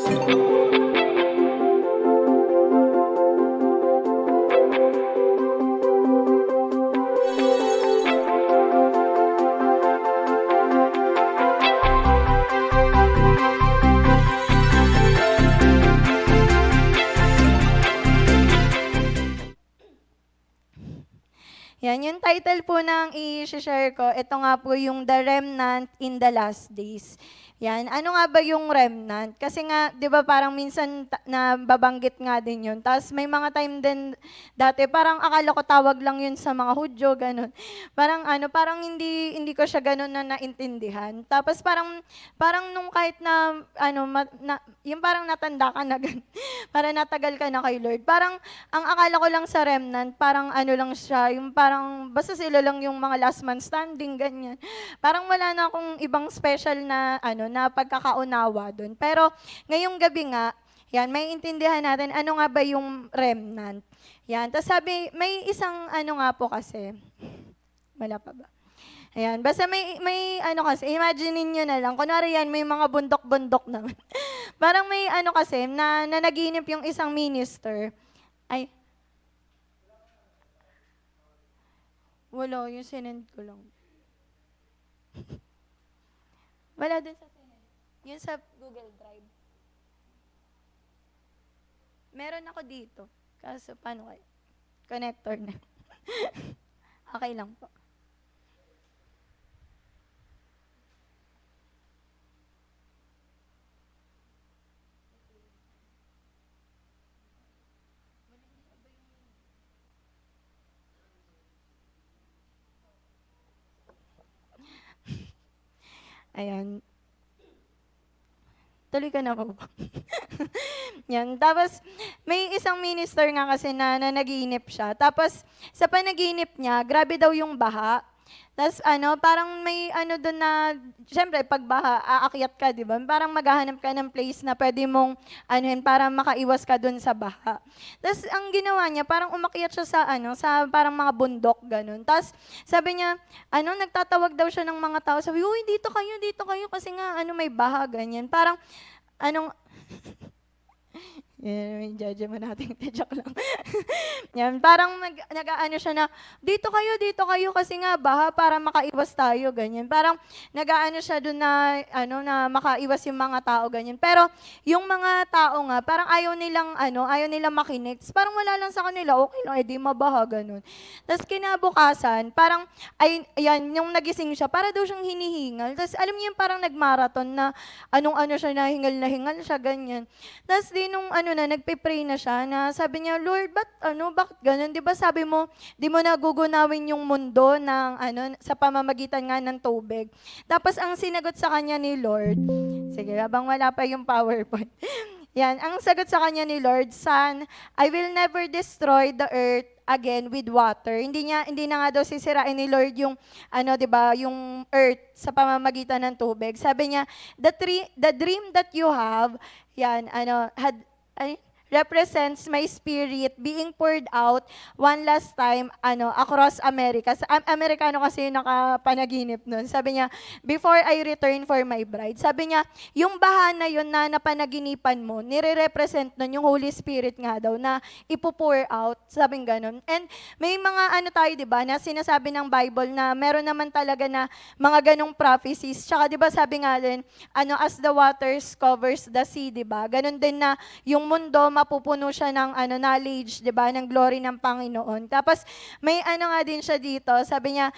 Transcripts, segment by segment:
Yan, yung title po ng i-share ko, ito nga po yung The Remnant in the Last Days. Yan, ano nga ba yung remnant? Kasi nga, di ba parang minsan nababanggit nga din yun. Tapos may mga time din dati, parang akala ko tawag lang yun sa mga Hudyo, ganun. Parang hindi ko siya ganun na naintindihan. Tapos parang nung kahit na, yung parang natanda ka na ganun, para natagal ka na kay Lord. Parang, ang akala ko lang sa remnant, parang lang siya, yung parang, basta sila lang yung mga last man standing, ganyan. Parang wala na akong ibang special na, na pagkakaunawa doon. Pero, ngayong gabi nga, yan, may intindihan natin, ano nga ba yung remnant. Yan, tapos sabi, may isang, nga po kasi, wala pa ba? Ayan, basta may kasi, imagine niyo na lang, kunwari yan, may mga bundok-bundok naman. Parang may kasi, na nanaginip yung isang minister. Ay, wala, yung sinend ko lang. Wala din sa sinend. Yung sa Google Drive. Meron ako dito. Kaso, paano kayo? Connector na. Okay lang po. Ayan. Tuloy ka na po. Yan. Tapos, may isang minister nga kasi na nanaginip siya. Tapos, sa panaginip niya, grabe daw yung baha. Tapos parang may doon na, syempre, pag baha, aakyat ka, di ba? Parang maghahanap ka ng place na pwede mong, para makaiwas ka doon sa baha. Tapos, ang ginawa niya, parang umakyat siya sa, sa parang mga bundok, ganun. Tapos, sabi niya, nagtatawag daw siya ng mga tao. Sabi, uy, dito kayo, kasi nga, may baha, ganyan. Parang, anong, yan, may judge mo natin. Joke lang. Yan, parang nag-aano siya na, dito kayo kasi nga baha para makaiwas tayo, ganyan. Parang nag-aano siya doon na, na makaiwas yung mga tao, ganyan. Pero yung mga tao nga, parang ayaw nilang makinig. Parang wala lang sa kanila, okay lang, edi mabaha, ganun. Tapos kinabukasan, parang, ayan, yung nagising siya, para daw siyang hinihingal. Tapos alam niyo yung parang nagmarathon na, siya, na hingal siya, ganyan. Tapos nung nagpe-pray na siya, na sabi niya, Lord, bakit ganun? Di ba sabi mo, di mo nagugunawin yung mundo ng, sa pamamagitan nga ng tubig. Tapos ang sinagot sa kanya ni Lord, sige, habang wala pa yung PowerPoint. Yan, ang sagot sa kanya ni Lord, Son, I will never destroy the earth again with water. Hindi na nga daw sisirain ni Lord yung, di ba, yung earth sa pamamagitan ng tubig. Sabi niya, the dream that you have, yan, represents my spirit being poured out one last time across America. Amerikano kasi yung nakapanaginip nun. Sabi niya, before I return for my bride. Sabi niya, yung baha na yun na napanaginipan mo, nire-represent nun yung Holy Spirit nga daw na ipo-pour out. Sabing ganun. And may mga tayo, di ba, na sinasabi ng Bible na meron naman talaga na mga ganong prophecies. Tsaka di ba sabi nga din, as the waters covers the sea, di ba? Ganun din na yung mundo mapupuno siya ng knowledge, 'di ba, ng glory ng Panginoon. Tapos may nga din siya dito, sabi niya,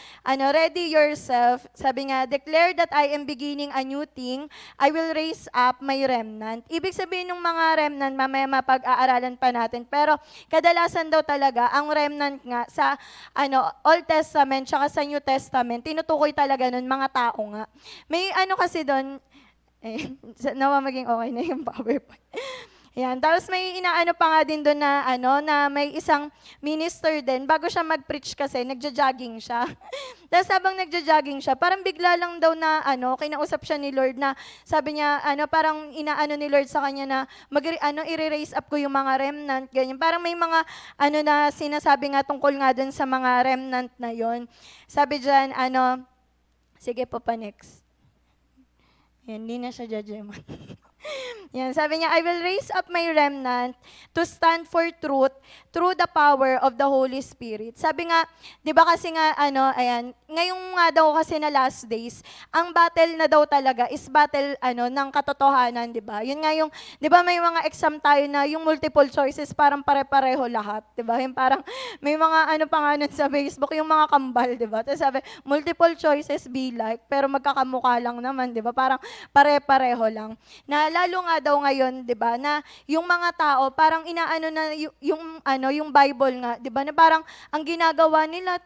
ready yourself. Sabi nga, declare that I am beginning a new thing. I will raise up my remnant. Ibig sabihin ng mga remnant, mamaya mapag-aaralan pa natin. Pero kadalasan daw talaga ang remnant nga sa Old Testament tsaka sa New Testament, tinutukoy talaga nun mga tao nga. May kasi doon, nawa maging okay na yung PowerPoint. Yan. Tapos may inaano pa nga din doon na, na may isang minister din, bago siya mag-preach kasi, nagja-jogging siya. Tapos habang nagja-jogging siya, parang bigla lang daw na, kinausap siya ni Lord na, sabi niya, parang inaano ni Lord sa kanya na, i-raise up ko yung mga remnant, ganyan. Parang may mga, na sinasabi nga tungkol nga doon sa mga remnant na yon. Sabi dyan, sige po pa next. Yan, hindi na siya judge. Yan, sabi niya, I will raise up my remnant to stand for truth through the power of the Holy Spirit. Sabi nga, di ba kasi nga, ngayong nga daw kasi na last days, ang battle na daw talaga is battle, ng katotohanan, di ba? Yun nga yung, di ba may mga exam tayo na yung multiple choices parang pare-pareho lahat, di ba? Yung parang, may mga pa nga nun sa Facebook, yung mga kambal, di ba? Tapos sabi, multiple choices be like, pero magkakamukha lang naman, di ba? Parang pare-pareho lang. Na lalo nga daw ngayon, 'di ba, na yung mga tao parang inaano na yung Bible nga, 'di ba? Na parang ang ginagawa nila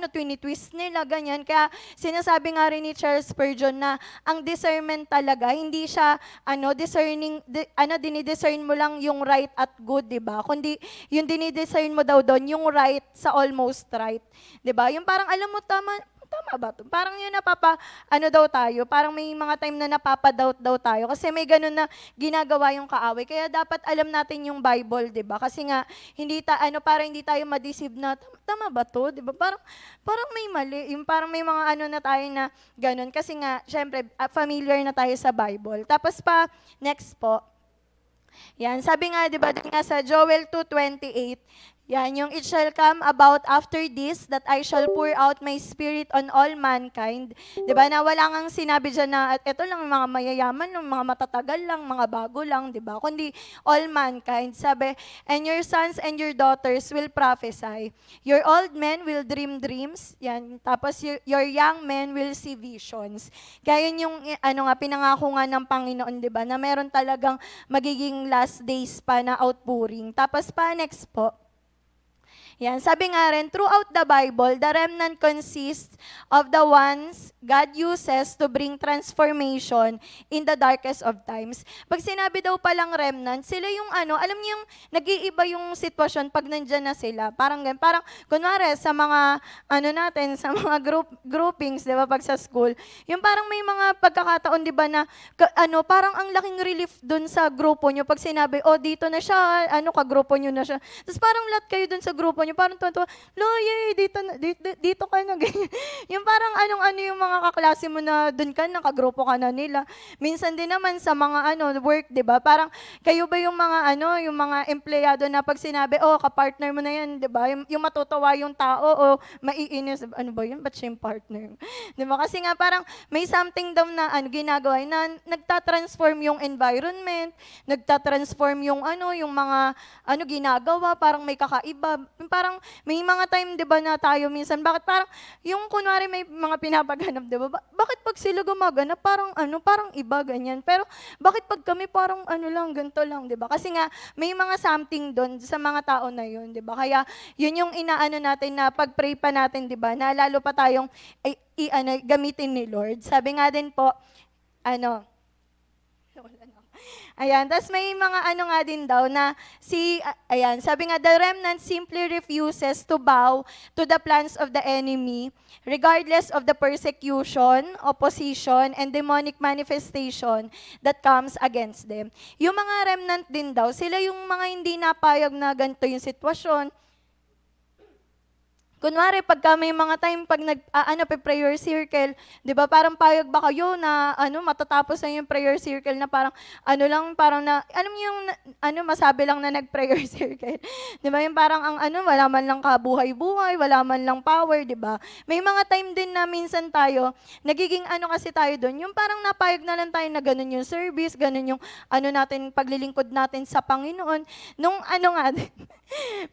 twini-twist nila ganyan. Kaya sinasabi nga rin ni Charles Spurgeon na ang discernment talaga hindi siya dinidiscern mo lang yung right at good, 'di ba? Kundi yung dinidiscern mo daw doon yung right sa almost right, 'di ba? Yung parang alam mo tama ba to? Parang yun daw tayo, parang may mga time na napapadoubt daw tayo kasi may ganun na ginagawa yung kaaway. Kaya dapat alam natin yung Bible, 'di ba? Kasi nga para hindi tayo ma-deceive na tama ba to, 'di ba? Parang may mali, yung parang may mga na tayo na ganun kasi nga syempre familiar na tayo sa Bible. Tapos next po. Yan, sabi nga 'di ba, din nga sa Joel 2:28, yan, yung it shall come about after this that I shall pour out my spirit on all mankind. 'Di ba? Na wala ngang sinabi diyan na ito lang mga mayayaman, yung mga matatagal lang, mga bago lang, 'di ba? Kundi all mankind. Sabi, and your sons and your daughters will prophesy. Your old men will dream dreams. Yan. Tapos your young men will see visions. Kaya yun yung pinangako nga ng Panginoon, 'di ba? Na meron talagang magiging last days pa na outpouring. Tapos next po. Yan, sabi nga rin, throughout the Bible, the remnant consists of the ones God uses to bring transformation in the darkest of times. Pag sinabi daw palang remnant, sila yung alam niyo yung nag-iiba yung sitwasyon pag nandyan na sila. Parang ganun, parang kunwari sa mga natin, sa mga groupings, 'di ba, pag sa school, yung parang may mga pagkakataon, 'di ba, na parang ang laking relief dun sa grupo nyo pag sinabi, oh, dito na siya, kagrupo nyo na siya. Tapos parang lahat kayo dun sa grupo nyo, parang tuwa, Loye, dito ka na, ganyan. Yung parang yung mga kaklase mo na dun ka, nakagrupo ka na nila. Minsan din naman sa mga work, di ba? Parang kayo ba yung mga yung mga empleyado na pag sinabi, oh, kapartner mo na yan, di ba? Yung matutuwa yung tao o maiinis, ano ba yun? Ba't siya yung partner? Di ba? Kasi nga parang may something daw na ginagawa na nagtatransform yung environment, nagtatransform yung yung mga ginagawa, parang may kakaiba. Parang may mga time, 'di ba, na tayo minsan, bakit parang yung kunwari may mga pinapaganap, 'di ba? Bakit pag sila gumaganap parang parang iba ganyan. Pero bakit pag kami parang lang, ganito lang, 'di ba? Kasi nga may mga something doon sa mga tao na 'yon, 'di ba? Kaya 'yun yung inaano natin na pag-pray pa natin, 'di ba? Na lalo pa tayong gamitin ni Lord. Sabi nga din po, ayan, tapos may mga nga din daw na sabi nga, the remnant simply refuses to bow to the plans of the enemy, regardless of the persecution, opposition, and demonic manifestation that comes against them. Yung mga remnant din daw, sila yung mga hindi napayag na ganito yung sitwasyon. Kunwari, pagka may mga time, pag prayer circle, di ba, parang payag ba kayo na, matatapos na yung prayer circle na parang, masabi lang na nag-prayer circle. Di ba, yung parang wala man lang kabuhay-buhay, wala man lang power, di ba? May mga time din na minsan tayo, nagiging kasi tayo doon, yung parang napayag na lang tayo na ganun yung service, ganun yung, natin, paglilingkod natin sa Panginoon. Nung nga din,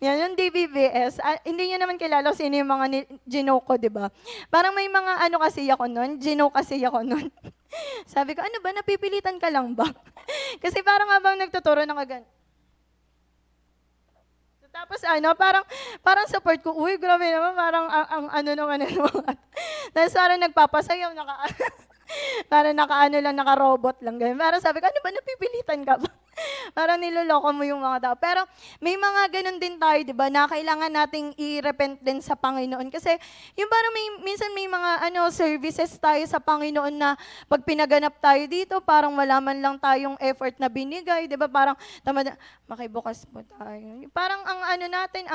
yan, yung DBBS, hindi nyo naman kilala sino yung mga ginoko, di ba? Parang may mga kasi ako nun, ginoke kasi ako nun. Sabi ko, ba, napipilitan ka lang ba? Kasi parang habang nagtuturo ng kagan. Tapos parang support ko, uy, grabe naman, parang Tapos parang nagpapasayaw, parang naka-robot lang. Ganyan. Parang sabi ko, ba, napipilitan ka ba? Parang niloloko mo yung mga tao. Pero may mga ganun din tayo, di ba, na kailangan nating i-repent din sa Panginoon. Kasi yung parang minsan may mga services tayo sa Panginoon na pag pinaganap tayo dito, parang wala man lang tayong effort na binigay, di ba? Parang tamad, makibukas po tayo. Parang ang natin,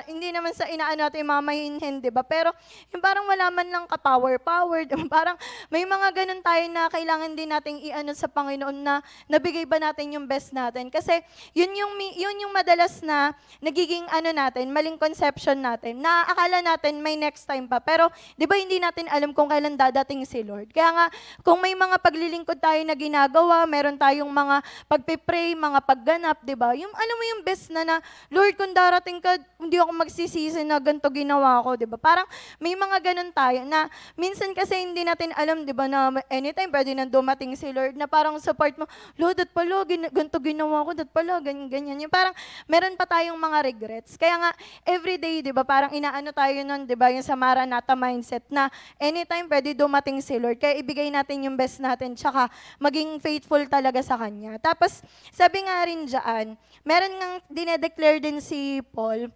hindi naman sa inaano natin mamahinhin, di ba? Pero yung parang wala man lang ka-power, di ba? Parang may mga ganun tayo na kailangan din nating i-ano sa Panginoon na nabigay ba natin yung best natin. Kasi yun yung madalas na nagiging natin, maling conception natin, na akala natin may next time pa. Pero di ba hindi natin alam kung kailan dadating si Lord. Kaya nga, kung may mga paglilingkod tayo na ginagawa, meron tayong mga pagpipray, mga pagganap, di ba? Yung alam mo yung best na Lord, kung darating ka, hindi ako magsisisi na ganito ginawa ko, di ba? Parang may mga ganun tayo na minsan kasi hindi natin alam, di ba, na anytime pwede na dumating si Lord na parang support mo, Lord, dat pala, ganito ginawa ko, dat pala, ganyan, ganyan. Yung parang meron pa tayong mga regrets. Kaya nga, everyday, di ba, parang inaano tayo nun, di ba, yung sa Maranatha mindset na anytime pwede dumating si Lord. Kaya ibigay natin yung best natin, tsaka maging faithful talaga sa Kanya. Tapos, sabi nga rin dyan, meron ngang dinedeclare din si Paul,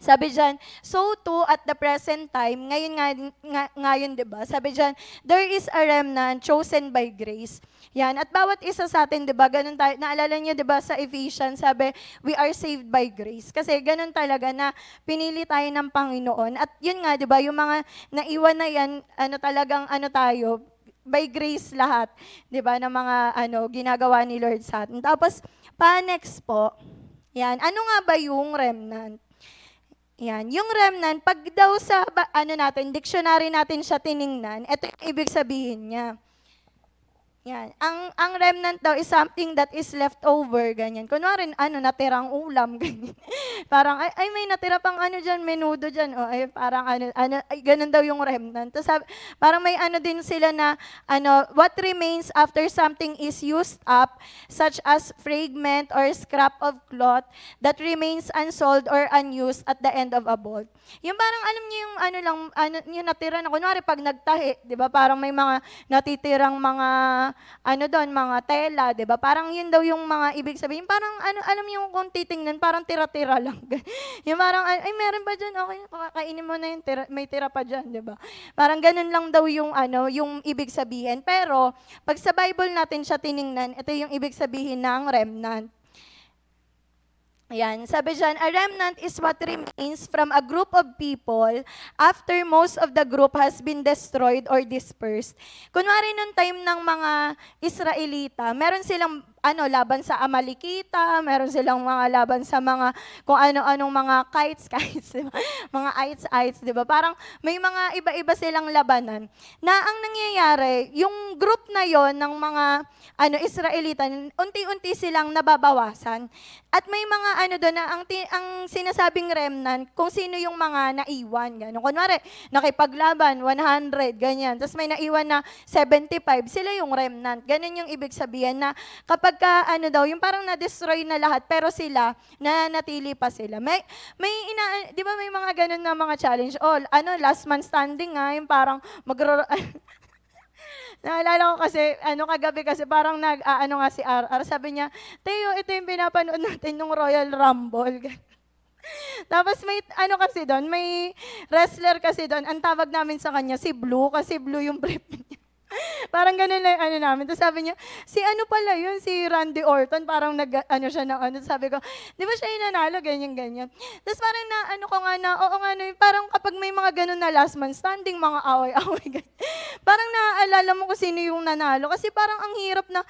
sabi diyan, so too at the present time, ngayon 'di ba? Sabi diyan, there is a remnant chosen by grace. Yan, at bawat isa sa atin, 'di ba? Ganun tayo. Naalala niyo 'di ba sa Ephesians, sabi, we are saved by grace. Kasi ganun talaga na pinili tayo ng Panginoon. At yun nga, 'di ba, yung mga naiwan na yan, talagang tayo, by grace lahat, 'di ba? Na mga ginagawa ni Lord sa atin. Tapos next po. Yan, ano nga ba yung remnant? Yan, yung remnant, pag daw sa natin, dictionary natin siya tiningnan, ito yung ibig sabihin niya. Yan. Ang remnant daw is something that is left over, ganyan. Kunwari, natirang ulam, ganyan. Parang, ay, may natira pang dyan, menudo dyan. O, ay, parang ay, ganun daw yung remnant. Tapos, parang may din sila na, what remains after something is used up, such as fragment or scrap of cloth that remains unsold or unused at the end of a bolt. Yung parang, alam niyo yung yung natira na, kunwari, pag nagtahi, di ba, parang may mga natitirang mga doon, mga tela, 'di ba? Parang 'yun daw yung mga ibig sabihin. Parang alam niyo kung titingnan, parang tira-tira lang. Yung parang ay meron pa diyan, okay, kakainin mo na 'yung tira, may tira pa diyan, 'di ba? Parang ganun lang daw yung yung ibig sabihin. Pero pag sa Bible natin siya tiningnan, ito yung ibig sabihin ng remnant. Ayan, sabi dyan, a remnant is what remains from a group of people after most of the group has been destroyed or dispersed. Kunwari nung time ng mga Israelita, meron silang laban sa Amalekita, meron silang mga laban sa mga kung ano-anong mga kites, diba? Mga ites, di ba? Parang may mga iba-iba silang labanan. Na ang nangyayari, yung group na yon ng mga Israelita, unti-unti silang nababawasan. At may mga doon na ang sinasabing remnant, kung sino yung mga naiwan, gano'n. Kunwari, nakipaglaban, 100, ganyan. Tapos may naiwan na 75, sila yung remnant. Ganun yung ibig sabihin na kapag daw, yung parang na-destroy na lahat, pero sila, nanatili pa sila. Di ba may mga ganun na mga challenge? Last man standing nga, yung parang naalala ko kasi, kagabi kasi parang nga si RR, sabi niya, Teo, ito yung pinapanood natin nung Royal Rumble. Tapos may kasi doon, may wrestler kasi doon, ang tawag namin sa kanya, si Blue, kasi Blue yung brief niya. Parang ganun lang namin. Tapos sabi niya, si pala yun, si Randy Orton, parang siya ng sabi ko, di ba siya yung nanalo, ganyan. Tapos parang ko nga na, oo nga na, parang kapag may mga ganun na last man standing, mga away-away, ganyan. Parang naaalala mo kung sino yung nanalo. Kasi parang ang hirap na,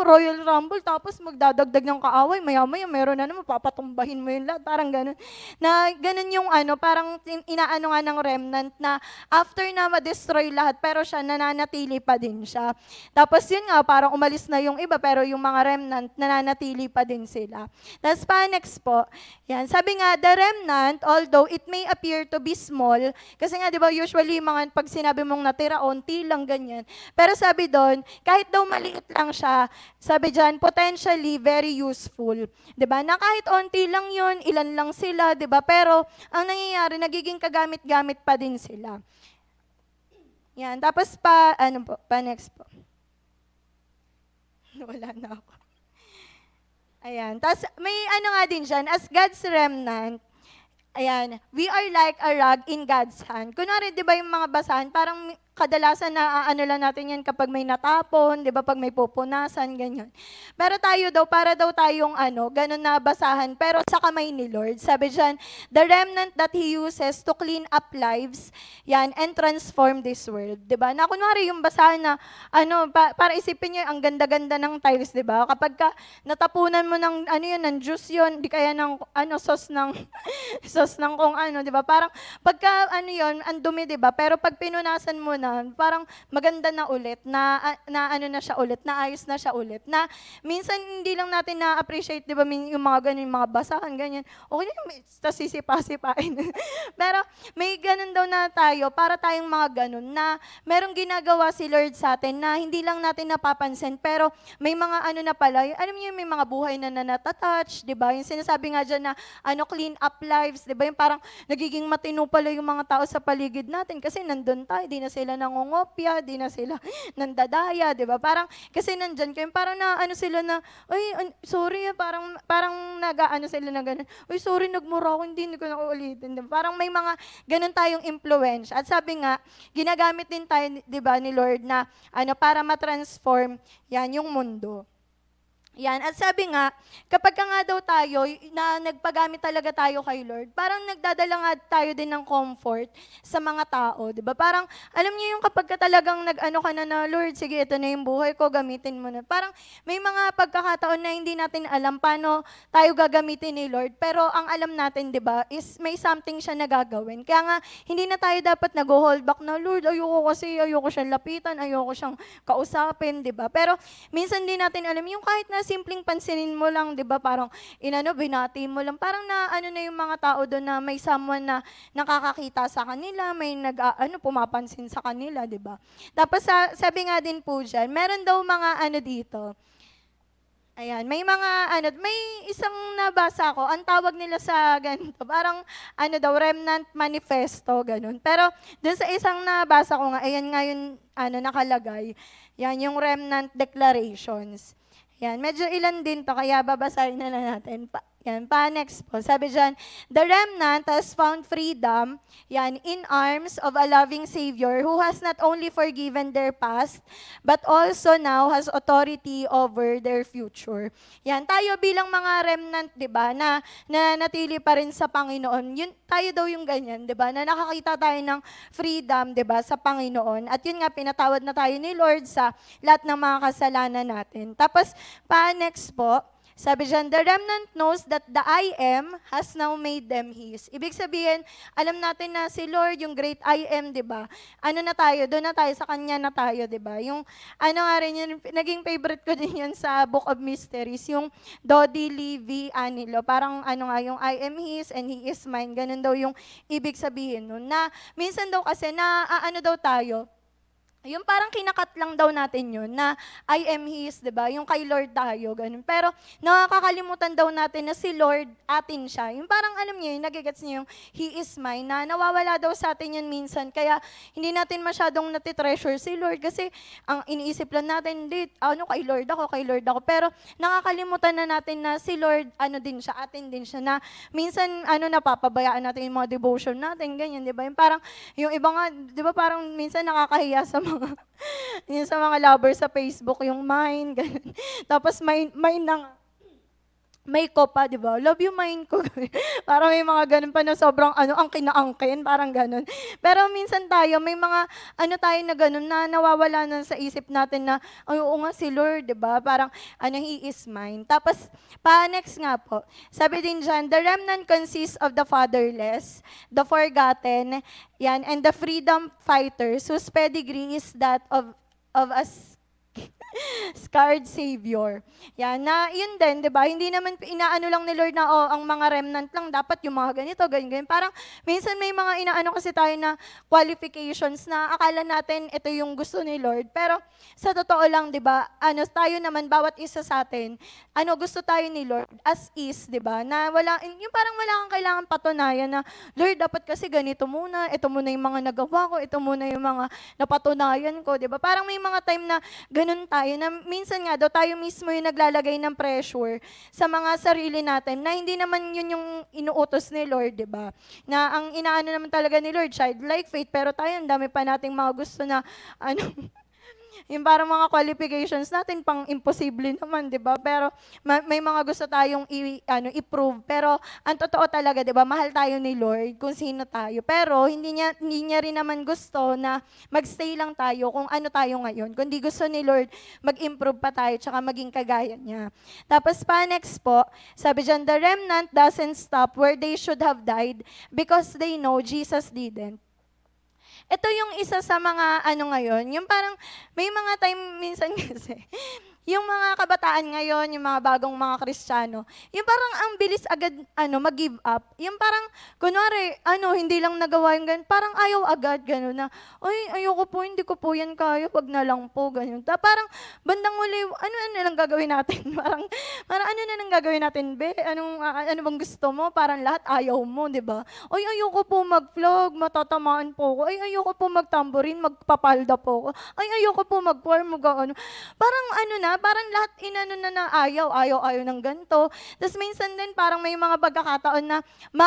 Royal Rumble, tapos magdadagdag ng kaaway, maya-maya, meron na naman, papatumbahin mo yung lahat, parang ganun. Na ganun yung parang inaano nga ng remnant na after na ma-destroy lahat, pero siya nananatili pa din siya. Tapos yun nga, parang umalis na yung iba, pero yung mga remnant, nananatili pa din sila. Tapos next po, yan, sabi nga, the remnant, although it may appear to be small, kasi nga, di ba, usually, pag sinabi mong natira, onti lang, ganyan. Pero sabi doon, kahit daw maliit lang siya, sabi dyan, potentially very useful. Di ba? Na kahit onti lang yun, ilan lang sila, di ba? Pero, ang nangyayari, nagiging kagamit-gamit pa din sila. Yan. Tapos next po. Wala na ako. Ayan. Tapos may ano nga din dyan, as God's remnant, ayan, we are like a rag in God's hand. Kunwari, di ba yung mga basahan, parang kadalasan na ano lang natin yan kapag may natapon, di ba, pag may pupunasan, ganyan. Pero tayo daw, para daw tayong ano, ganun na basahan, pero sa kamay ni Lord. Sabi dyan, the remnant that He uses to clean up lives, yan, and transform this world. Di ba? Na kunwari yung basahan na, ano, para isipin nyo, ang ganda-ganda ng tiles, di ba? Kapag ka natapunan mo ng, ano yun, ng juice yun, di kaya ng, ano, sauce ng, sauce ng kung ano, di ba? Parang, pagka, ano yun, ang dumi, di ba? Pero pag pinunasan mo na, parang maganda na ulit, na ano na siya ulit, na ayos na siya ulit, na minsan hindi lang natin na-appreciate, di ba, yung mga ganyan, mga basahan, ganyan, okay na, tapos sisipa-sipain. Pero may ganun daw na tayo, para tayong mga ganun, na merong ginagawa si Lord sa atin, na hindi lang natin napapansin, pero may mga ano na pala, alam niyo, may mga buhay na natatouch, di ba, yung sinasabi nga dyan na, ano, clean up lives, di ba, yung parang nagiging matino pala yung mga tao sa paligid natin, kasi nandun tayo, di na sila nangongopya, di na sila nandadaya, di ba? Parang, kasi nandyan kayo, parang na, ano sila na, ay, sorry, parang nag-ano sila na gano'n, uy, sorry, nagmura ako, hindi ko na uulitin. Diba? Parang may mga ganun tayong influence. At sabi nga, ginagamit din tayo, di ba, ni Lord na, ano, para matransform, yan, yung mundo. Yan, at sabi nga, kapag ka nga daw tayo, na nagpagamit talaga tayo kay Lord, parang nagdadala nga tayo din ng comfort sa mga tao, di ba? Parang, alam niyo yung kapag ka talagang nag-ano ka na Lord, sige, ito na yung buhay ko, gamitin mo na. Parang may mga pagkakataon na hindi natin alam paano tayo gagamitin ni Lord, pero ang alam natin, di ba, is may something siya na gagawin. Kaya nga, hindi na tayo dapat nag-hold back na, Lord, ayoko siyang lapitan, ayoko siyang kausapin, di ba? Pero minsan din natin alam, yung kahit na simpleng pansinin mo lang, 'di ba? Parang binati mo lang. Parang na ano na yung mga tao doon na may someone na nakakakita sa kanila, may pumapansin sa kanila, 'di ba? Tapos sabi nga din po diyan, meron daw mga ano dito. Ayan, may mga may isang nabasa ko, ang tawag nila sa ganito, parang ano daw, remnant manifesto, ganun. Pero dun sa isang nabasa ko nga, ayan nga yung nakalagay, yan yung remnant declarations. Yan, medyo ilan din to, kaya babasahin na lang natin. Next po. Sabi dyan, the remnant has found freedom, yan, in arms of a loving Savior who has not only forgiven their past, but also now has authority over their future. Yan, tayo bilang mga remnant, di ba, na natili pa rin sa Panginoon, yun, tayo daw yung ganyan, di ba, na nakakita tayo ng freedom, di ba, sa Panginoon. At yun nga, pinatawad na tayo ni Lord sa lahat ng mga kasalanan natin. Tapos, next po, sabi dyan, the remnant knows that the I am has now made them His. Ibig sabihin, alam natin na si Lord, yung great I am, di ba? Ano na tayo, doon na tayo, sa Kanya na tayo, di ba? Yung, nga rin yun, naging favorite ko din yun sa Book of Mysteries, yung Dodi Levi Anilo. Parang yung I am His and He is mine. Ganun daw yung ibig sabihin nun. Na, minsan daw kasi, na daw tayo, yung parang kinakat lang daw natin yun, na I am His, di ba? Yung kay Lord tayo, ganun. Pero nakakalimutan daw natin na si Lord atin siya. Yung parang alam niyo, yung nagigets niyo yung He is mine, na nawawala daw sa atin yun minsan. Kaya hindi natin masyadong natitreasure si Lord kasi ang iniisip lang natin, kay Lord ako. Pero nakakalimutan na natin na si Lord, din siya, atin din siya, na minsan, napapabayaan natin yung mga devotion natin, ganyan, di ba? Yung parang, yung iba nga, di ba parang minsan nakakahiya sa yung sa mga lovers sa Facebook, yung mine, ganun. Tapos mine may ko pa, di ba? Love you, mine ko. Parang may mga ganun pa na sobrang ang kinaangkin, parang ganun. Pero minsan tayo, may mga tayo na ganun na nawawala na sa isip natin na, ay, oo nga si Lord, di ba? Parang, He is mine. Tapos, next nga po, sabi din dyan, the remnant consists of the fatherless, the forgotten, yan, and the freedom fighters whose pedigree is that of us scarred Savior. Yan, na yun din, di ba? Hindi naman inaano lang ni Lord na, ang mga remnant lang, dapat yung mga ganito, ganyan. Parang, minsan may mga inaano kasi tayo na qualifications na akala natin ito yung gusto ni Lord. Pero, sa totoo lang, di ba, tayo naman, bawat isa sa atin, gusto tayo ni Lord as is, di ba? Na yung parang wala kang kailangan patunayan na, Lord, dapat kasi ganito muna, ito muna yung mga nagawa ko, ito muna yung mga napatunayan ko, di ba? Parang may mga time na, ganun tayo, na minsan nga daw tayo mismo yung naglalagay ng pressure sa mga sarili natin, na hindi naman yun yung inuutos ni Lord, di ba? Na ang inaano naman talaga ni Lord, childlike faith, pero tayo, ang dami pa nating mga gusto na, ano, yung parang mga qualifications natin, pang imposible naman, di ba? Pero may mga gusto tayong i-prove. Pero ang totoo talaga, di ba, mahal tayo ni Lord kung sino tayo. Pero hindi niya rin naman gusto na magstay lang tayo kung ano tayo ngayon. Kundi gusto ni Lord mag-improve pa tayo tsaka maging kagaya niya. Tapos pa, next po, sabi dyan, the remnant doesn't stop where they should have died because they know Jesus didn't. Ito yung isa sa mga ngayon, yung parang may mga time minsan kasi, yung mga kabataan ngayon, yung mga bagong mga Kristiyano, yung parang ang bilis agad mag-give up. Yung parang, kunwari, hindi lang nagawa yung ganun, parang ayaw agad, gano'n na, ay, ayoko po, hindi ko po yan kaya, wag na lang po, gano'n. Parang, bandang uli, ano lang gagawin natin? parang ano na lang gagawin natin, be? Ano bang gusto mo? Parang lahat ayaw mo, di ba? Ay, ayoko po mag-vlog, matatamaan po ko. Ay, ayoko po mag-tambourine, magpapalda po ko. Ay, ayoko po mag-choir, parang parang lahat na ayaw ng ganito. Tapos minsan din parang may mga pagkakataon na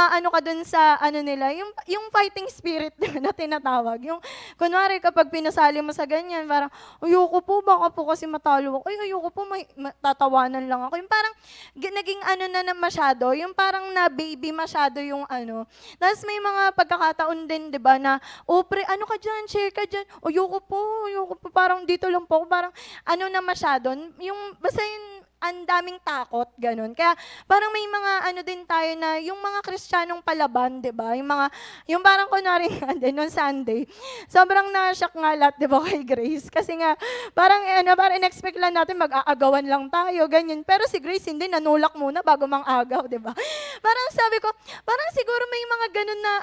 ka dun sa nila, yung fighting spirit na tinatawag. Yung kunwari kapag pinasali mo sa ganyan, parang ayoko po, baka po kasi matalo ako. Ay, ayoko po, tatawanan lang ako. Yung parang naging na masyado, yung parang na baby masyado yung Tapos may mga pagkakataon din, 'di ba, na pre, ka dyan, share ka dyan. Ayoko po, parang dito lang po ako, parang na masyado, yung basta yung ang daming takot, ganun. Kaya parang may mga din tayo na yung mga Kristiyanong palaban, 'di ba? Yung parang kunwari nga din noong Sunday, sobrang na-shock nga lahat, 'di ba, kay Grace. Kasi nga parang parang in-expect lang natin mag-aagawan lang tayo, ganyan. Pero si Grace hindi, nanulak muna bago mang-agaw, 'di ba? Parang sabi ko, parang siguro may mga ganun na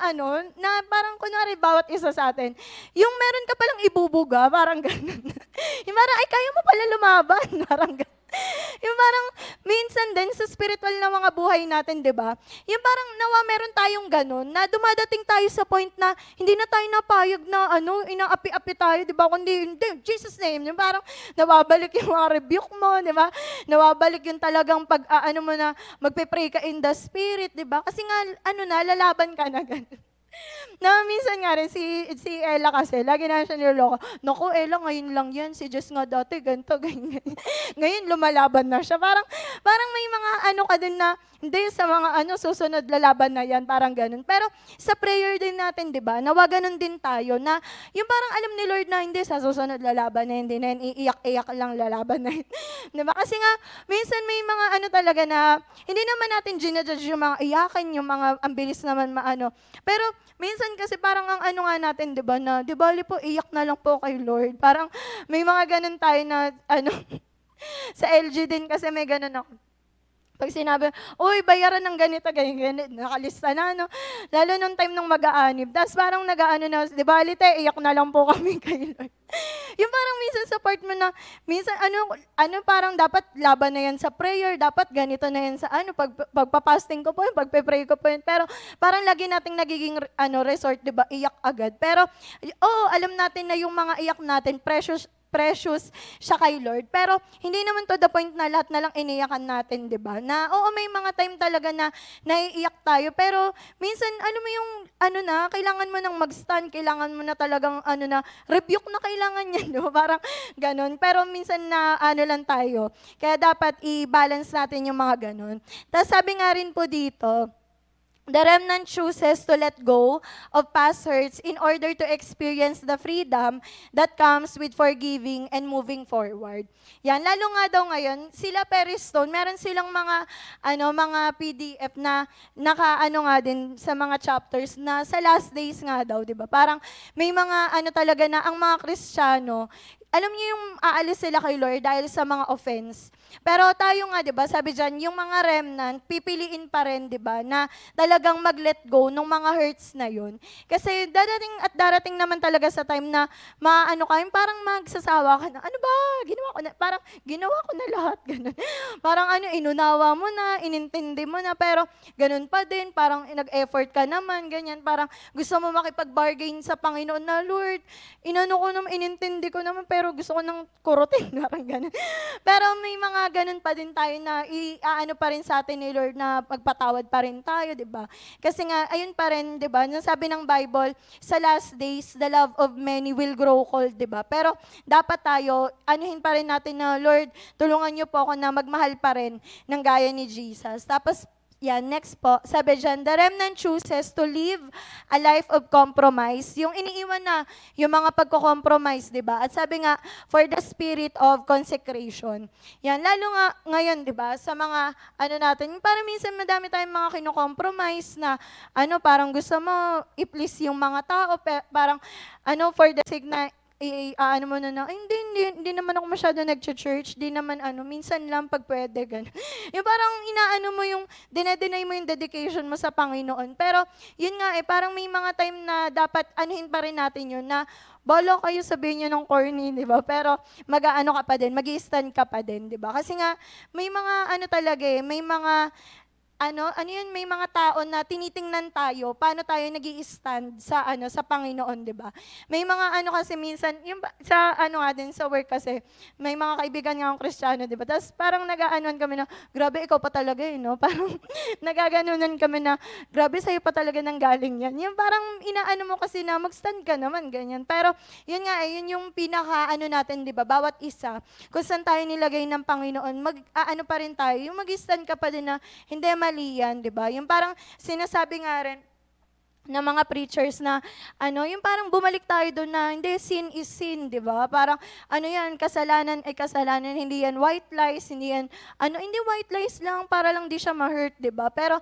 na parang kunwari bawat isa sa atin, yung meron ka palang ibubuga, parang ganun. Yung parang, ay, kaya mo pala lumaban, parang ganun. Yung parang, minsan din sa spiritual na mga buhay natin, di ba? Yung parang meron tayong ganun, na dumadating tayo sa point na hindi na tayo napayag na inaapi-api tayo, di ba? Kundi, hindi, Jesus name, yung parang nawabalik yung mga rebuke mo, di ba? Nawabalik yung talagang mo na, magpe-pray ka in the spirit, di ba? Kasi nga, lalaban ka na ganun. Na minsan nga rin, si Ella kasi, lagi na siya niloloko. Naku, Ella, ngayon lang yan. Si Jess nga dati, ganito, ganyan. Ngayon, lumalaban na siya. Parang may mga ka din na, hindi, sa mga susunod lalaban na yan, parang ganun. Pero sa prayer din natin, di ba, nawa ganun din tayo, na yung parang alam ni Lord na, hindi, sa susunod lalaban na hindi na yan, iiyak-iyak lang lalaban na yun. Di ba? Kasi nga, minsan may mga talaga na, hindi naman natin ginajudge yung mga iyakan, yung mga ambilis naman Pero, minsan kasi parang ang nga natin, 'di ba, na 'di bali po iyak na lang po kay Lord. Parang may mga ganun tayo na sa LG din kasi may ganun ako. Pag sinabi, uy, bayaran ng ganito, ganyan, nakalista na, Lalo nung time nung mag-aanib. Tapos parang na, di ba, alite, iyak na lang po kami kay Lord. Yung parang minsan sa part mo na, minsan, parang dapat laban na yan sa prayer, dapat ganito na yan sa pagpapasting ko po yun, pagpe-pray ko po yun. Pero parang lagi nating nagiging, resort, di ba, iyak agad. Pero, alam natin na yung mga iyak natin, precious siya kay Lord. Pero hindi naman to the point na lahat na lang iniyakan natin, 'di ba? Na may mga time talaga na naiiyak tayo, pero minsan mo yung kailangan mo nang mag-stand, kailangan mo na talagang rebuke na kailangan niyan, 'di ba? Parang ganun. Pero minsan na lang tayo. Kaya dapat i-balance natin yung mga ganun. Tapos sabi nga rin po dito, the remnant chooses to let go of past hurts in order to experience the freedom that comes with forgiving and moving forward. Yan, lalo nga daw ngayon, sila Perisstone, meron silang mga PDF na nga din sa mga chapters na sa last days nga daw, 'di ba? Parang may mga talaga na ang mga Kristiyano, alam niyo yung aalis sila kay Lord dahil sa mga offense. Pero tayo nga, 'di ba, sabi diyan, yung mga remnant pipiliin pa rin, 'di ba, na talagang mag-let go ng mga hurts na 'yun. Kasi darating naman talaga sa time na yung parang magsasawa ka na, ano ba? Ginawa ko na lahat, ganun. Parang inunawa mo na, inintindi mo na, pero ganun pa din, parang nag-effort ka naman, ganyan, parang gusto mo makipag-bargain sa Panginoon na, Lord, inintindi ko naman, pero pero gusto ko ng kurutin, parang gano'n. Pero may mga gano'n pa din tayo na i-aano pa rin sa atin ni Lord na magpatawad pa rin tayo, 'di ba? Kasi nga ayun pa rin, 'di ba? Sabi ng Bible, sa last days the love of many will grow cold, 'di ba? Pero dapat tayo anuhin pa rin natin na, Lord, tulungan niyo po ako na magmahal pa rin ng gaya ni Jesus. Tapos yan, next po, sabi dyan, the remnant chooses to live a life of compromise. Yung iniiwan na, yung mga pagko-compromise, di ba? At sabi nga, for the spirit of consecration. Yan, lalo nga ngayon, di ba, sa mga, ano natin, parang minsan madami tayong mga kino-compromise na, parang gusto mo i-please yung mga tao, parang, for the sake na, ano mo na, "Ay, hindi naman ako masyado nagcha-church, di naman minsan lang pag pwede," gano'n. Yung parang inaano mo yung, dine-deny mo yung dedication mo sa Panginoon. Pero, yun nga parang may mga time na dapat anuhin pa rin natin yun na, bolo kayo sabihin nyo ng corny, di ba? Pero, mag-aano ka pa din, mag-i-stand ka pa din, di ba? Kasi nga, may mga talaga may mga, may mga tao na tinitingnan tayo, paano tayo nag-i-stand sa sa Panginoon, 'di ba? May mga kasi minsan, yung sa nga din sa work kasi, may mga kaibigan nga akong Kristiyano, 'di ba? Tapos parang nag-aanuhan kami na, grabe ikaw pa talaga no? Parang nagaganunan kami na, grabe sa'yo pa talaga nang galing yan. Yung parang inaano mo kasi na mag-stand ka naman, ganyan. Pero yun nga yun yung pinaka natin, 'di ba? Bawat isa, kung saan tayo nilagay ng Panginoon, pa rin tayo, yung mag-stand ka pa din na, hindi mali yan, di ba? Yung parang sinasabi nga rin ng mga preachers na, yung parang bumalik tayo doon na, hindi, sin is sin, di ba? Parang, yan, kasalanan ay kasalanan, hindi yan white lies, hindi yan, hindi white lies lang, para lang di siya ma-hurt, di ba? Pero,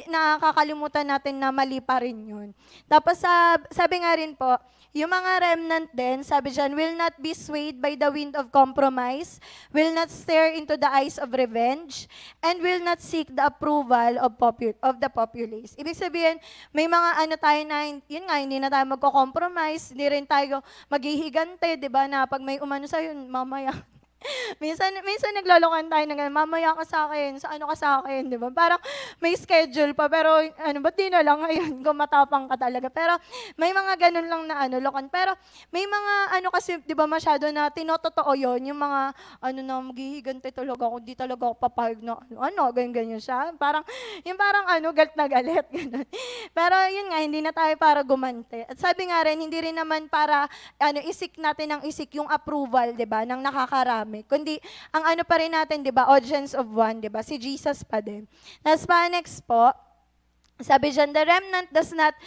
nakakalimutan natin na mali pa rin yun. Tapos, sabi nga rin po, yung mga remnant din, sabi dyan, will not be swayed by the wind of compromise, will not stare into the eyes of revenge, and will not seek the approval of the populace. Ibig sabihin, may mga tayo na, yun nga, hindi na tayo magko-compromise, hindi rin tayo maghihigante, di ba, na pag may umano sa'yo, mamaya, minsan naglolokohan tayo na gano'n, mamaya ka sa akin, sa ka sa akin, di ba? Parang may schedule pa, pero ba't di na lang ngayon kung matapang ka talaga. Pero may mga ganun lang na lokohan. Pero may mga kasi, di ba, masyado na tinototoo yun, yung mga na maghihigante talaga ako, di talaga ako papayag na ganyan siya. Parang, yung parang galit na galit, gano'n. Pero yun nga, hindi na tayo para gumante. At sabi nga rin, hindi rin naman para isik natin ang isik yung approval, di ba, ng nakakarami. Kundi, ang pa rin natin, di ba, audience of one, di ba, si Jesus pa din. Tapos next po, sabi dyan, the remnant does not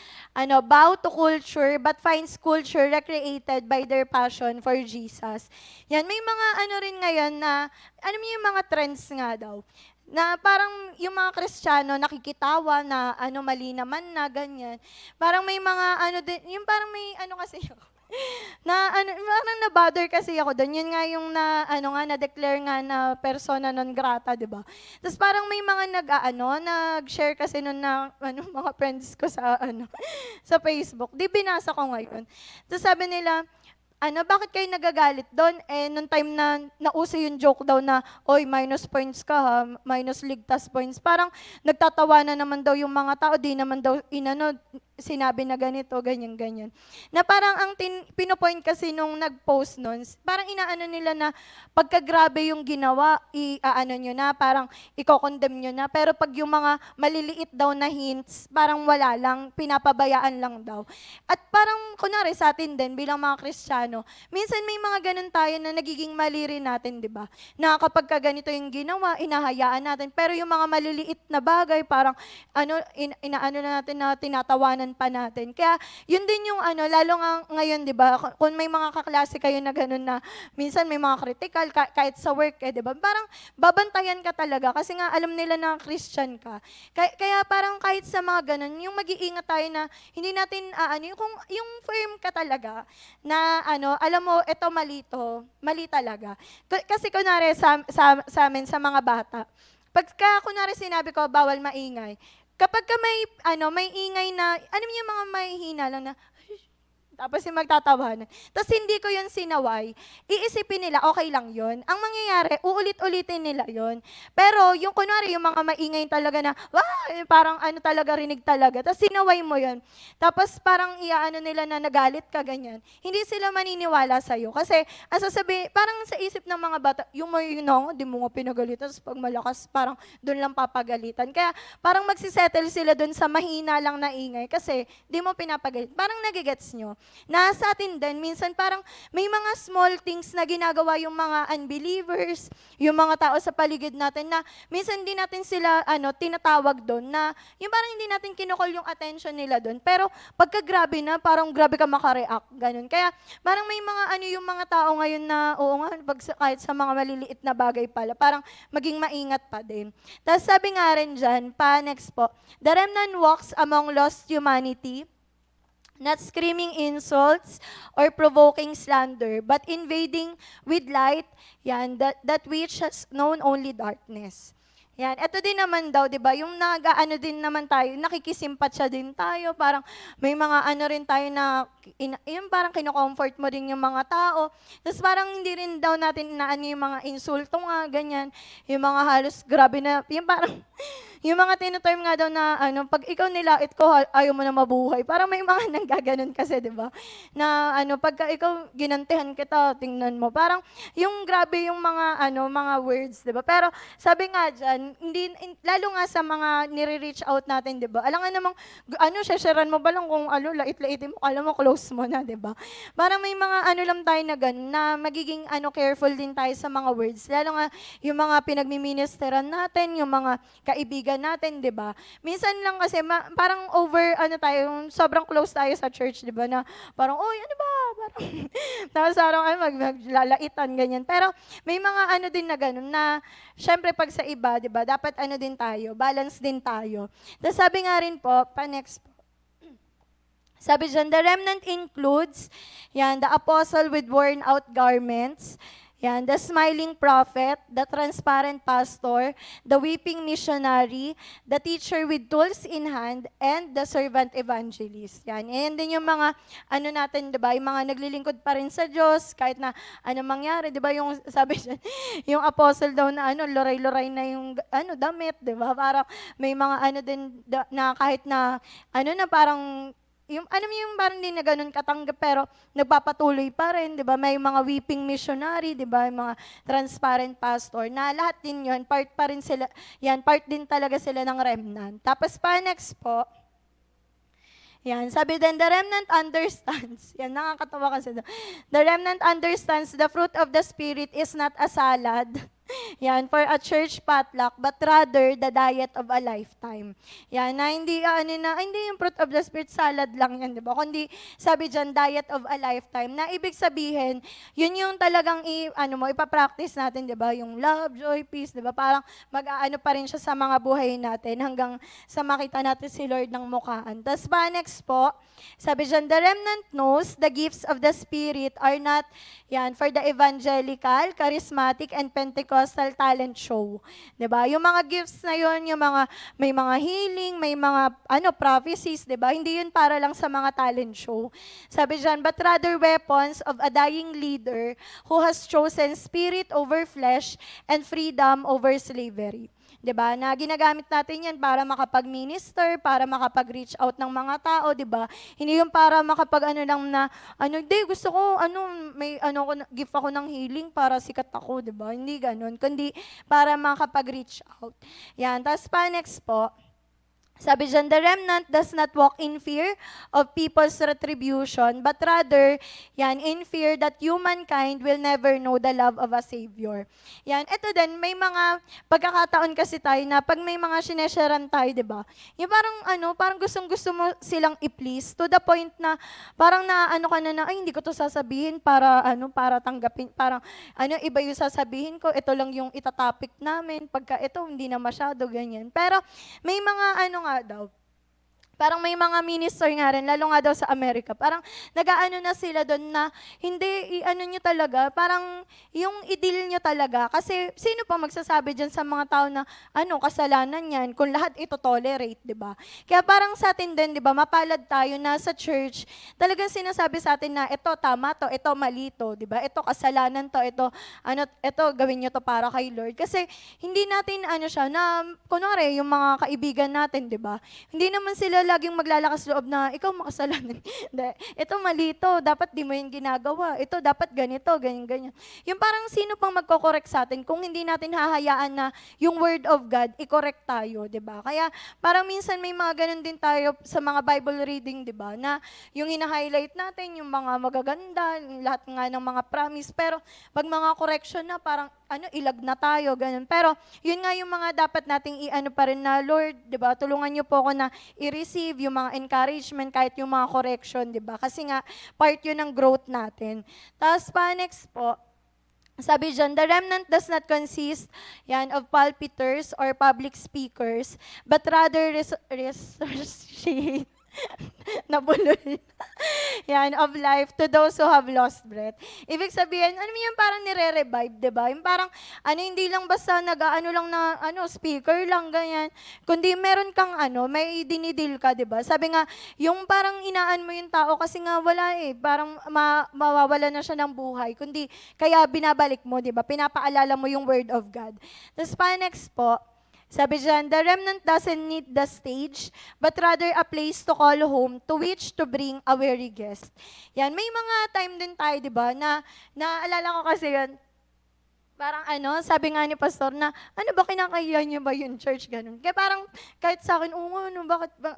bow to culture, but finds culture recreated by their passion for Jesus. Yan, may mga rin ngayon na, yung mga trends nga daw, na parang yung mga Kristiyano nakikitawa na mali naman na ganyan. Parang may mga din, yung parang may kasi na parang na-bother kasi ako doon. Yun nga yung na-declare nga na persona non grata, di ba? Tapos parang may mga nag-share kasi noon na mga friends ko sa sa Facebook. Di binasa ko ngayon. Tapos sabi nila, bakit kayo nagagalit doon? Nung time na nauso yung joke daw na, oy, minus points ka ha, minus ligtas points. Parang nagtatawa na naman daw yung mga tao, di naman daw sinabi na ganito, ganyan. Na parang ang pinopoint kasi nung nag-post nun, parang inaano nila na pagkagrabe yung ginawa, nyo na, parang i-condemn nyo na. Pero pag yung mga maliliit daw na hints, parang wala lang, pinapabayaan lang daw. At parang, kunwari sa atin din, bilang mga Kristiyano, minsan may mga ganun tayo na nagiging mali rin natin, di ba? Na kapag ganito yung ginawa, inahayaan natin. Pero yung mga maliliit na bagay, parang, inaano na natin na tinatawanan pa natin. Kaya, yun din yung lalo nga ngayon, di ba, kung may mga kaklase kayo na ganun na, minsan may mga critical, kahit sa work, di ba, parang babantayan ka talaga kasi nga alam nila na Christian ka. Kaya parang kahit sa mga ganun, yung mag-iingat tayo na hindi natin, yung firm ka talaga, na alam mo, eto mali talaga. Kasi kunwari sa amin, sa mga bata, pagka kunwari sinabi ko, bawal maingay, kapag ka may ingay na, yung mga mahihina lang na, tapos yung magtatawanan. Tapos hindi ko yun sinaway, iisipin nila, okay lang yun. Ang mangyayari, uulit-ulitin nila yun. Pero yung kunwari, yung mga maingay talaga na, wah, parang ano talaga, rinig talaga. Tapos sinaway mo yun. Tapos parang iaano nila na nagalit ka, ganyan. Hindi sila maniniwala sa'yo. Kasi, ang sasabi, parang sa isip ng mga bata, yung may yun di mo nga pinagalitan. Tapos pag malakas, parang doon lang papagalitan. Kaya parang magsisettle sila doon sa mahina lang na ingay. Kasi, di mo pinapagalit. Parang nagigets nyo. Na sa atin din, minsan parang may mga small things na ginagawa yung mga unbelievers, yung mga tao sa paligid natin na minsan hindi natin sila tinatawag doon na yung parang hindi natin kinukol yung attention nila doon. Pero pagka grabe na, parang grabe ka makareact, ganun. Kaya parang may mga yung mga tao ngayon na oo nga, kahit sa mga maliliit na bagay pala, parang maging maingat pa din. Tapos sabi nga rin dyan, next po, the remnant walks among lost humanity, not screaming insults or provoking slander, but invading with light, that which has known only darkness. Yan, ito din naman daw, 'di ba? Yung nag-aano din naman tayo, nakikisimpatya din tayo, parang may mga ano rin tayo na yung parang kino-comfort mo din yung mga tao. Tapos parang hindi rin daw natin inaano yung mga insulto nga, ganyan. Yung mga halos grabe na, yung parang yung mga tinoterm nga daw na pag ikaw nilait ko, ayaw mo na mabuhay. Parang may mga nanggaganon kasi, 'di ba? Na pagka ikaw ginantihan kita, tingnan mo. Parang yung grabe yung mga words, 'di ba? Pero sabi nga diyan, lalo nga sa mga nire-reach out natin, 'di ba? Alam nga namang share mo ba lang kung lait-laitin mo, alam mo close mo na, 'di ba? Parang may mga lang tayo na ganun, na magiging careful din tayo sa mga words. Lalo nga yung mga pinagmi-ministeran natin, yung mga kaibigan natin, 'di ba? Minsan lang kasi parang over tayo, sobrang close tayo sa church, 'di ba? Na parang oy, ano ba? Parang tapos parang maglalaitan ganyan. Pero may mga din na ganun na syempre pag sa iba, 'di ba? Dapat din tayo, balance din tayo. Tapos sabi nga rin po, next po. Sabi dyan, the remnant includes, the apostle with worn out garments, the smiling prophet, the transparent pastor, the weeping missionary, the teacher with tools in hand, and the servant evangelist. Yan din yung mga, natin, di ba, yung mga naglilingkod pa rin sa Diyos, kahit na mangyari, di ba, yung sabi dyan, yung apostle daw na loray-loray na yung, damit, di ba, parang may mga din, na kahit na, na parang, yung yung parang hindi na ganun katanggap pero nagpapatuloy pa rin, 'di ba? May mga weeping missionary, 'di ba? Yung mga transparent pastor na lahat din 'yon, part pa rin sila. Yan, part din talaga sila ng remnant. Tapos next po. Yan, sabi din, the remnant understands. Yan, nakakatawa kasi. The remnant understands the fruit of the Spirit is not a salad. Yan, for a church potluck, but rather the diet of a lifetime. Yan, na hindi, hindi yung fruit of the Spirit salad lang yan, di ba? Kundi, sabi dyan, diet of a lifetime, na ibig sabihin, yun yung talagang, ipapractice natin, di ba? Yung love, joy, peace, di ba? Parang mag-aano pa rin siya sa mga buhay natin hanggang sa makita natin si Lord ng mukhaan. Tapos next po, sabi dyan, the remnant knows the gifts of the Spirit are not, for the evangelical, charismatic, and Pentecostal talent show. 'Di ba? Yung mga gifts na yun, yung mga may mga healing, may mga prophecies, 'di ba? Hindi yun para lang sa mga talent show. Sabi diyan, but rather weapons of a dying leader who has chosen spirit over flesh and freedom over slavery. 'Di ba? Na ginagamit natin 'yan para makapag-minister, para makapag-reach out ng mga tao, 'di ba? Hindi yung para makapag lang na gusto ko may gift ako ng healing para sikat ako, 'di ba? Hindi ganoon, kundi para makapag-reach out. Yan, tapos next po. Sabi dyan, the remnant does not walk in fear of people's retribution, but rather, in fear that humankind will never know the love of a Savior. Yan, ito din, may mga pagkakataon kasi tayo na pag may mga sinesharan tayo, di ba? Yung parang gustong-gusto mo silang i-please to the point na parang ka na, ay, hindi ko to sasabihin para tanggapin, parang iba yung sasabihin ko, ito lang yung itatopic namin, pagka ito, hindi na masyado, ganyan. Pero may mga daw, parang may mga minister nga rin, lalo nga daw sa Amerika, parang nag-aano na sila doon na hindi, i-ano nyo talaga, parang yung i-deal nyo talaga. Kasi sino pa magsasabi dyan sa mga tao na ano, kasalanan yan, kung lahat ito tolerate, di ba? Kaya parang sa atin din, di ba, mapalad tayo na sa church, talagang sinasabi sa atin na ito tama to, ito mali to, di ba? Ito kasalanan to, ito gawin nyo to para kay Lord. Kasi hindi natin ano siya, na kunwari yung mga kaibigan natin, di ba? Hindi naman sila laging maglalakas loob na ikaw makasalanan. Hindi. Ito mali to, dapat di mo yung ginagawa. Ito dapat ganito, ganyan, ganyan. Yung parang sino pang magko-correct sa atin kung hindi natin hahayaan na yung word of God, i-correct tayo, di ba? Kaya parang minsan may mga ganun din tayo sa mga Bible reading, di ba? Na yung hina-highlight natin, yung mga magaganda, yung lahat nga ng mga promise. Pero pag mga correction na, parang ilag na tayo, ganun. Pero yun nga yung mga dapat nating i-ano pa rin na, Lord, di ba? Tulungan niyo po ako na i-receive yung mga encouragement, kahit yung mga correction, di ba? Kasi nga, part yun ng growth natin. Tapos pa, next po, sabi dyan, the remnant does not consist of pulpiters or public speakers, but rather resuscitate nabulol of life to those who have lost breath. Ibig sabihin, ano yung parang nire-revive, di ba? Yung parang, hindi lang basta nag-ano lang na, speaker lang, ganyan. Kundi meron kang, may dinidil ka, di ba? Sabi nga, yung parang inaan mo yung tao kasi nga wala parang mawawala na siya ng buhay. Kundi, kaya binabalik mo, di ba? Pinapaalala mo yung word of God. Tapos pa, next po, sabi dyan, the remnant doesn't need the stage, but rather a place to call home to which to bring a weary guest. Yan, may mga time din tayo, di ba, na naalala ko kasi yan, parang sabi nga ni pastor na, ba kinakahiya niyo ba yung church, ganun. Kaya parang, kahit sa akin,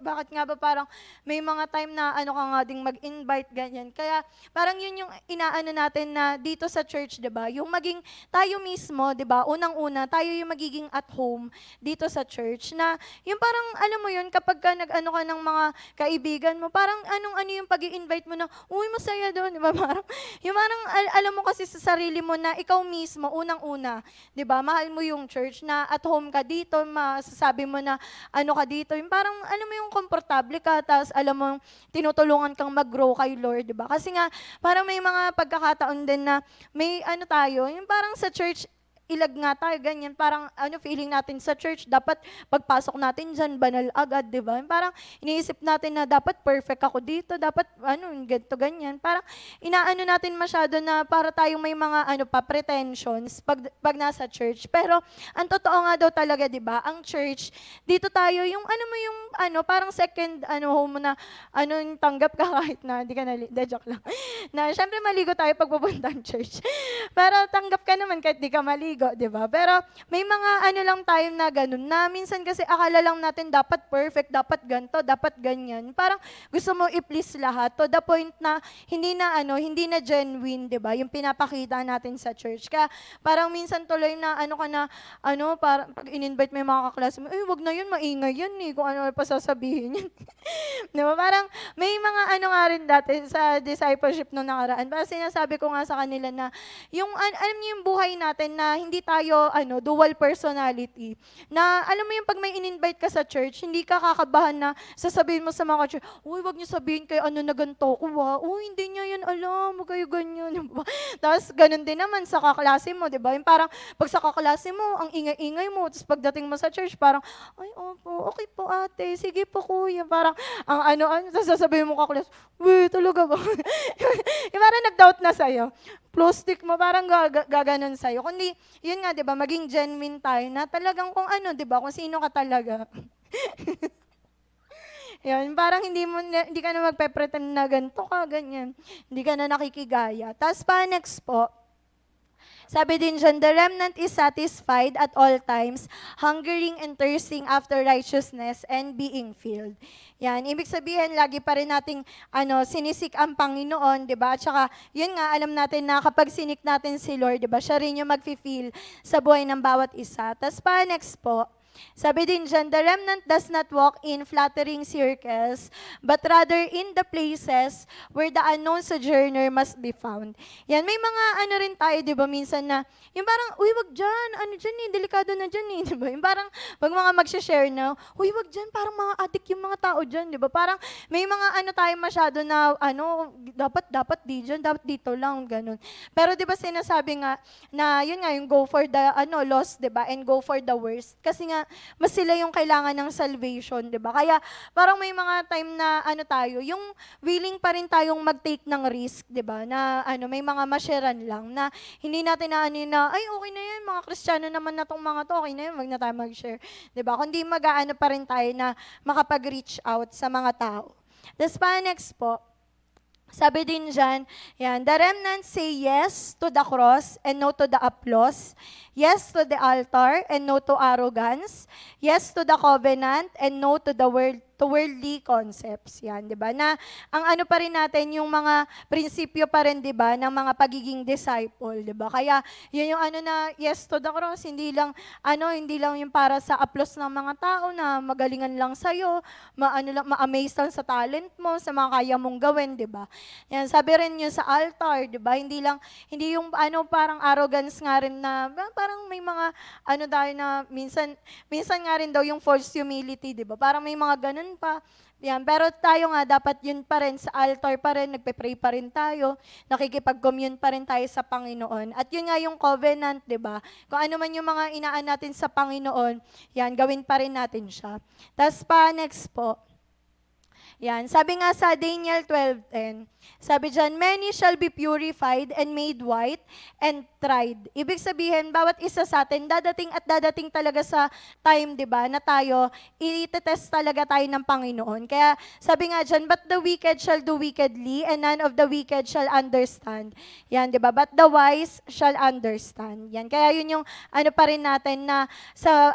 bakit nga ba parang may mga time na ka nga ding mag-invite, ganyan. Kaya parang yun yung inaano natin na dito sa church, di ba? Yung maging tayo mismo, di ba? Unang-una, tayo yung magiging at home dito sa church na yung parang, alam mo yun, kapag ka nag-ano ka ng mga kaibigan mo, parang ano yung pag-i-invite mo na, uy, masaya doon, di ba? Parang, yung parang, alam mo kasi sa sarili mo na ikaw mismo, unang-una, 'di ba? Mahal mo yung church na at home ka dito, masasabi mo na ka dito, yung parang alam mo yung komportable ka, tapos alam mo tinutulungan kang mag-grow kay Lord, 'di ba? Kasi nga parang may mga pagkakataon din na may tayo, yung parang sa church ilag nga tayo, ganyan. Parang feeling natin sa church, dapat pagpasok natin dyan, banal agad, di ba? Parang iniisip natin na dapat perfect ako dito, dapat ganito, ganyan. Parang inaano natin masyado na para tayong may mga pretensions pag nasa church. Pero ang totoo nga daw talaga, di ba? Ang church, dito tayo, yung parang second home mo na yung tanggap ka kahit na hindi ka joke lang. Na syempre maligo tayo pag pupunta ng church. Pero tanggap ka naman kahit di ka maligo, di ba? Pero may mga lang tayo na ganun, na minsan kasi akala lang natin dapat perfect, dapat ganto, dapat ganyan. Parang gusto mo i-please lahat to the point na hindi na genuine, di ba? Yung pinapakita natin sa church. Kaya parang minsan tuloy na parang pag in-invite mo yung mga kaklase mo, wag na yun, maingay yan kung ano pa sasabihin yun. Di ba? Parang may mga nga rin dati sa discipleship nung nakaraan. Parang sinasabi ko nga sa kanila na yung alam niyo yung buhay natin na hindi tayo dual personality. Na alam mo yung pag may in-invite ka sa church, hindi ka kakabahan na sasabihin mo sa mga church, uy, wag niyo sabihin kay na ganito ko uy, hindi niya yan alam, wag kayo ganyan. Diba? Tapos ganun din naman sa kaklase mo, di ba? Yung parang pag sa kaklase mo, ang ingay-ingay mo, tapos pagdating mo sa church, parang, ay, opo, okay po ate, sige po kuya, parang, sasabihin mo kaklase, uy, talaga ba? Yung parang nag-doubt na sa'yo. Plastic mo, parang gaganon sa'yo. Kundi, yun nga, di ba, maging genuine tayo na talagang kung di ba, kung sino ka talaga. Yun, parang hindi ka na magpe-pretend na ganito ka, ganyan. Hindi ka na nakikigaya. Tapos pa, next po, sabi din dyan, the remnant is satisfied at all times, hungering and thirsting after righteousness and being filled. Yan, ibig sabihin, lagi pa rin nating sinisik ang Panginoon, di ba? At saka, yun nga, alam natin na kapag sinik natin si Lord, di ba, siya rin yung mag-feel sa buhay ng bawat isa. Tapos pa, next po, Sabi din dyan, the remnant does not walk in flattering circles, but rather in the places where the unknown sojourner must be found. Yan, may mga ano rin tayo, di ba, minsan na, yung parang, uy, wag dyan, ano dyan eh, delikado na dyan eh, di ba? Yung parang, wag mga mag-share na, uy, wag dyan, parang mga addict yung mga tao dyan, di ba? Parang, may mga ano tayo masyado na, dapat di dyan, dapat dito lang, ganun. Pero di ba sinasabi nga, na yun nga, yung go for the, loss, di ba? And go for the worst. Kasi nga, mas sila yung kailangan ng salvation, di ba? Kaya parang may mga time na tayo, yung willing pa rin tayong mag-take ng risk, di ba? Na may mga masharean lang na hindi natin na ay okay na yan, mga Kristiyano naman na tong mga to, okay na yan, wag na tayo mag-share. Di ba? Kundi mag-aano pa rin tayo na makapag-reach out sa mga tao. Tapos pa next po, sabi din dyan, yan, the remnant say yes to the cross and no to the applause. Yes to the altar and no to arrogance. Yes to the covenant and no to the worldly concepts. Yan, di ba? Na ang ano pa rin natin, yung mga prinsipyo pa rin, di ba, ng mga pagiging disciple, di ba? Kaya, yun yung na yes to the cross, hindi lang yung para sa applause ng mga tao na magalingan lang sa'yo, ma-amaze lang sa talent mo, sa mga kaya mong gawin, di ba? Yan, sabi rin yun sa altar, di ba? Hindi yung parang arrogance nga rin na, parang may mga tayo na minsan nga rin daw yung false humility, di ba? Parang may mga ganun pa. Yan. Pero tayo nga, dapat yun pa rin, sa altar pa rin, nagpe-pray pa rin tayo, nakikipag-commune pa rin tayo sa Panginoon. At yun nga yung covenant, di ba? Kung ano man yung mga inaan natin sa Panginoon, yan, gawin pa rin natin siya. Tapos pa, next po. Yan, sabi nga sa Daniel 12:10, sabi dyan, many shall be purified and made white and tried. Ibig sabihin, bawat isa sa atin, dadating talaga sa time, di ba, na tayo, i-test talaga tayo ng Panginoon. Kaya sabi nga dyan, but the wicked shall do wickedly and none of the wicked shall understand. Yan, di ba, but the wise shall understand. Yan, kaya yun yung pa rin natin na sa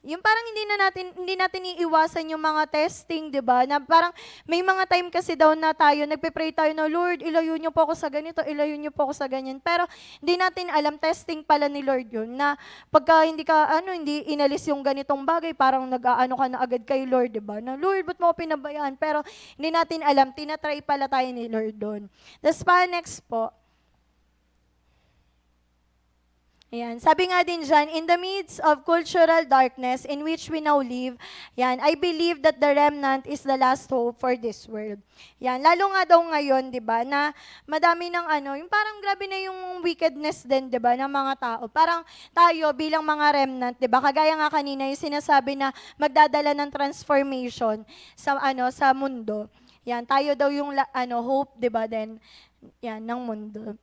yung parang hindi natin iiwasan yung mga testing, 'di ba? Na parang may mga time kasi daw na tayo nagpe-pray tayo na Lord, ilayo niyo po ako sa ganito, ilayo niyo po ako sa ganyan. Pero hindi natin alam testing pala ni Lord 'yun na pagka hindi inalis yung ganitong bagay, parang nag-aano ka na agad kay Lord, 'di ba? Na Lord, ba't mo ako pinabayaan? Pero hindi natin alam, tinatry pala tayo ni Lord doon. Tapos pa next po, ayan. Sabi nga din dyan, in the midst of cultural darkness in which we now live, yan, I believe that the remnant is the last hope for this world. Yan, lalo nga daw ngayon, di ba, na madami ng yung parang grabe na yung wickedness din, di ba, ng mga tao. Parang tayo bilang mga remnant, di ba, kagaya nga kanina yung sinasabi na magdadala ng transformation sa mundo. Yan, tayo daw yung hope, di ba, then, yan, ng mundo.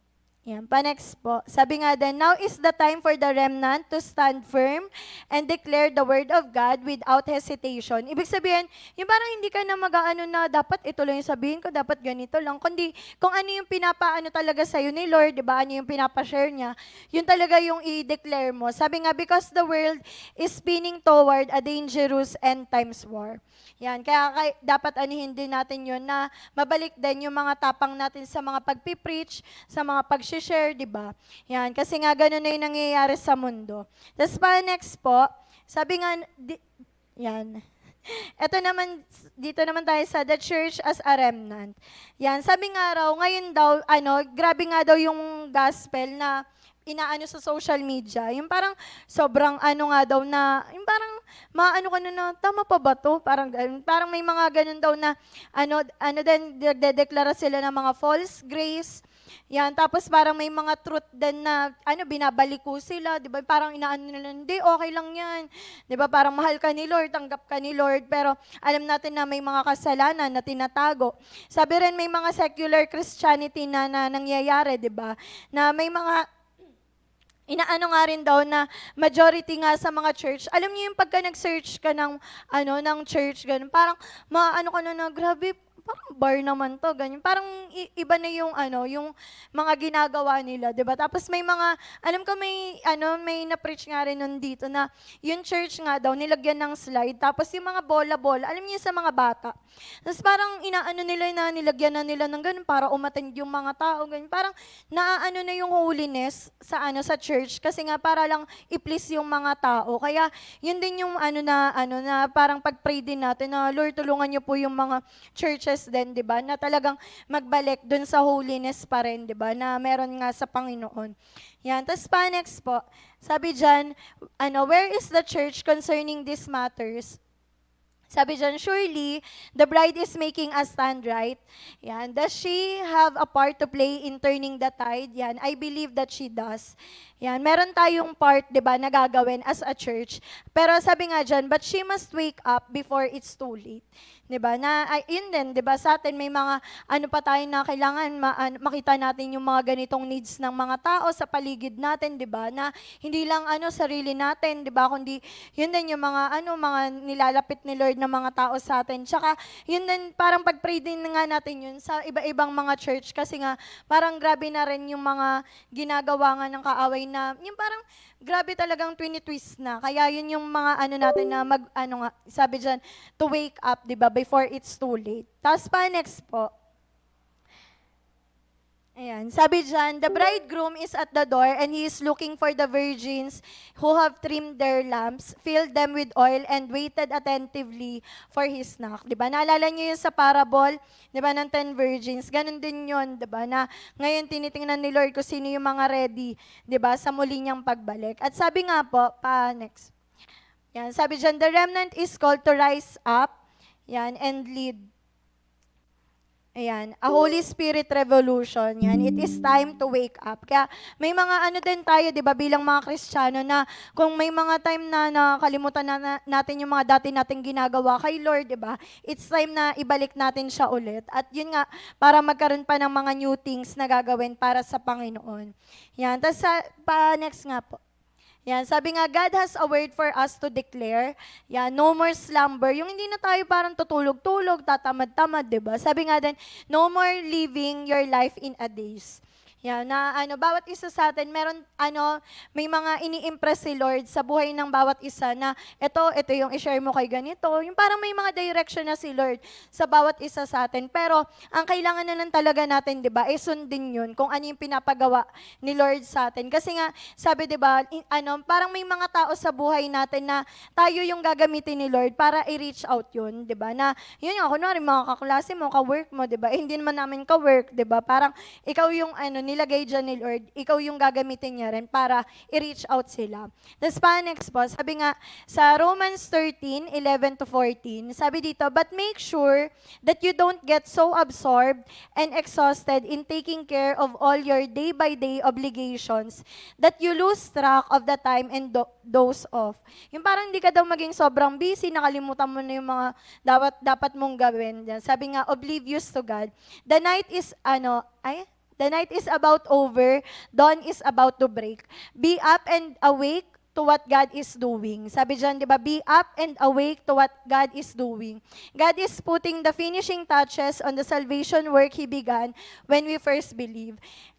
Yan, pa-next po. Sabi nga din, now is the time for the remnant to stand firm and declare the word of God without hesitation. Ibig sabihin, yung parang hindi ka na mag-aano na dapat ito lang yung sabihin ko, dapat ganito lang. Kundi kung ano yung pinapaano talaga sa'yo ni Lord, di ba? Ano yung pinapashare niya, yun talaga yung i-declare mo. Sabi nga, because the world is spinning toward a dangerous end times war. Yan, kaya dapat anihin din natin yun na mabalik din yung mga tapang natin sa mga pagpipreach, sa mga pag-share, di ba? Yan, kasi nga ganun na yung nangyayari sa mundo. Tapos pa next po, sabi nga, yan, ito naman, dito naman tayo sa the church as a remnant. Yan, sabi nga raw, ngayon daw, grabe nga daw yung gospel na inaano sa social media, yung parang sobrang nga daw na, yung parang maano ka na, tama pa ba to? Parang may mga ganun daw na, din, nagdedeklara sila ng mga false grace. Yan, tapos parang may mga truth din na, binabaliko sila, di ba? Parang inaano nila, hindi, okay lang yan. Di ba? Parang mahal ka ni Lord, tanggap ka ni Lord, pero alam natin na may mga kasalanan na tinatago. Sabi rin, may mga secular Christianity na nangyayari, di ba? Na may mga inaano nga rin daw na majority nga sa mga church, alam niyo yung pagka nag-search ka ng church, ganun, parang maano ka na grabe, parang bar naman 'to, ganyan. Parang iba na yung ano, yung mga ginagawa nila, 'di ba? Tapos may mga alam ko may ano, may na-preach nga rin nun dito na yung church nga daw nilagyan ng slide tapos yung mga bola-bola, alam niyo sa mga bata. Tapos parang inaano nila na nilagyan na nila ng ganun para umattend yung mga tao, ganyan. Parang naaano na yung holiness sa ano sa church kasi nga para lang i-please yung mga tao. Kaya yun din yung ano na parang pag-pray din natin na Lord tulungan niyo po yung mga churches din, 'di ba? Na talagang magbalik dun sa holiness pa rin, 'di ba? Na meron nga sa Panginoon. Yan. Tapos pa next po, sabi diyan, where is the church concerning these matters? Sabi dyan, surely, the bride is making a stand, right? Yan. Does she have a part to play in turning the tide? Yan. I believe that she does. Yan. Meron tayong part, di ba, na gagawin as a church. Pero sabi nga dyan, but she must wake up before it's too late. Di ba? Yun din, di ba, sa atin may mga ano pa tayo na kailangan makita natin yung mga ganitong needs ng mga tao sa paligid natin, di ba? Na hindi lang sarili natin, di ba? Kundi yun din yung mga nilalapit ni Lord na mga tao sa atin. Tsaka yun din, parang pag-pray din nga natin yun sa iba-ibang mga church kasi nga parang grabe na rin yung mga ginagawa nga ng kaaway na yung parang grabe talagang twist na. Kaya yun yung mga natin na sabi dyan, to wake up, di ba, before it's too late. Tapos pa next po. Ayan, sabi dyan, the bridegroom is at the door and he is looking for the virgins who have trimmed their lamps, filled them with oil, and waited attentively for his knock. Diba? Naalala niyo yun sa parable, diba, ng 10 virgins? Ganon din yun, diba? Na ngayon tinitingnan ni Lord kung sino yung mga ready, diba, sa muli niyang pagbalik. At sabi nga po, next. Yan, sabi dyan, the remnant is called to rise up, yan, and lead. Ayan, a Holy Spirit revolution. Yan, it is time to wake up. Kaya may mga din tayo, 'di ba, bilang mga Kristiyano na kung may mga time na nakalimutan natin yung mga dati nating ginagawa kay Lord, 'di ba? It's time na ibalik natin siya ulit. At yun nga para magkaroon pa ng mga new things na gagawin para sa Panginoon. Yan, tapos next nga po. Yan, sabi nga, God has a word for us to declare. Yan, no more slumber. Yung hindi na tayo parang tutulog-tulog, tatamad-tamad, di ba? Sabi nga din, no more living your life in a daze. Yan, na bawat isa sa atin, meron, may mga ini-impress si Lord sa buhay ng bawat isa na ito yung i-share mo kay ganito. Yung parang may mga direction na si Lord sa bawat isa sa atin. Pero, ang kailangan na lang talaga natin, di ba, sundin yun kung ano yung pinapagawa ni Lord sa atin. Kasi nga, sabi, di ba, parang may mga tao sa buhay natin na tayo yung gagamitin ni Lord para i-reach out yun, di ba? Na, yun nga, kunwari, mga kaklase mo, ka-work mo, di ba? Hindi naman namin ka-work, di ba? Parang, ikaw yung, nilagay dyan ni Lord, ikaw yung gagamitin niya rin para i-reach out sila. Tapos next po, sabi nga, sa Romans 13:11-14, sabi dito, but make sure that you don't get so absorbed and exhausted in taking care of all your day-by-day obligations that you lose track of the time and doze off. Yung parang hindi ka daw maging sobrang busy, nakalimutan mo na yung mga dapat mong gawin. Sabi nga, oblivious to God. The night is, the night is about over, dawn is about to break. Be up and awake to what God is doing. Sabi dyan, di ba? Be up and awake to what God is doing. God is putting the finishing touches on the salvation work He began when we first believe.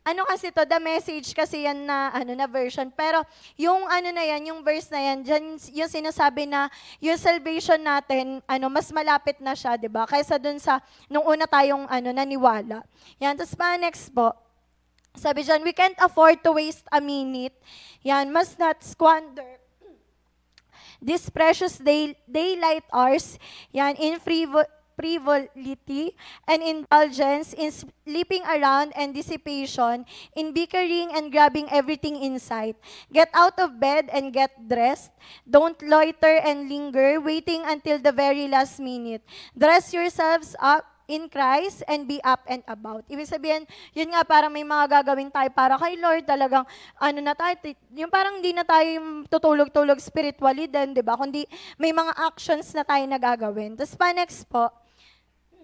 Kasi to, the message kasi yan na, na version. Pero, yung na yan, yung verse na yan, dyan yung sinasabi na, yung salvation natin, mas malapit na siya, di ba? Kaysa dun sa, nung una tayong, naniwala. Yan, tapos next po. Sabi dyan, we can't afford to waste a minute. Yan, must not squander these precious daylight hours, yan, in frivolity and indulgence, in sleeping around and dissipation, in bickering and grabbing everything in sight. Get out of bed and get dressed. Don't loiter and linger, waiting until the very last minute. Dress yourselves up in Christ and be up and about. Ibig sabihin, yun nga parang may mga gagawin tayo para kay Lord, talagang na tayo, yung parang hindi na tayo yung tutulog-tulog spiritually din, di ba? Kundi may mga actions na tayo nagagawin. Tapos next po,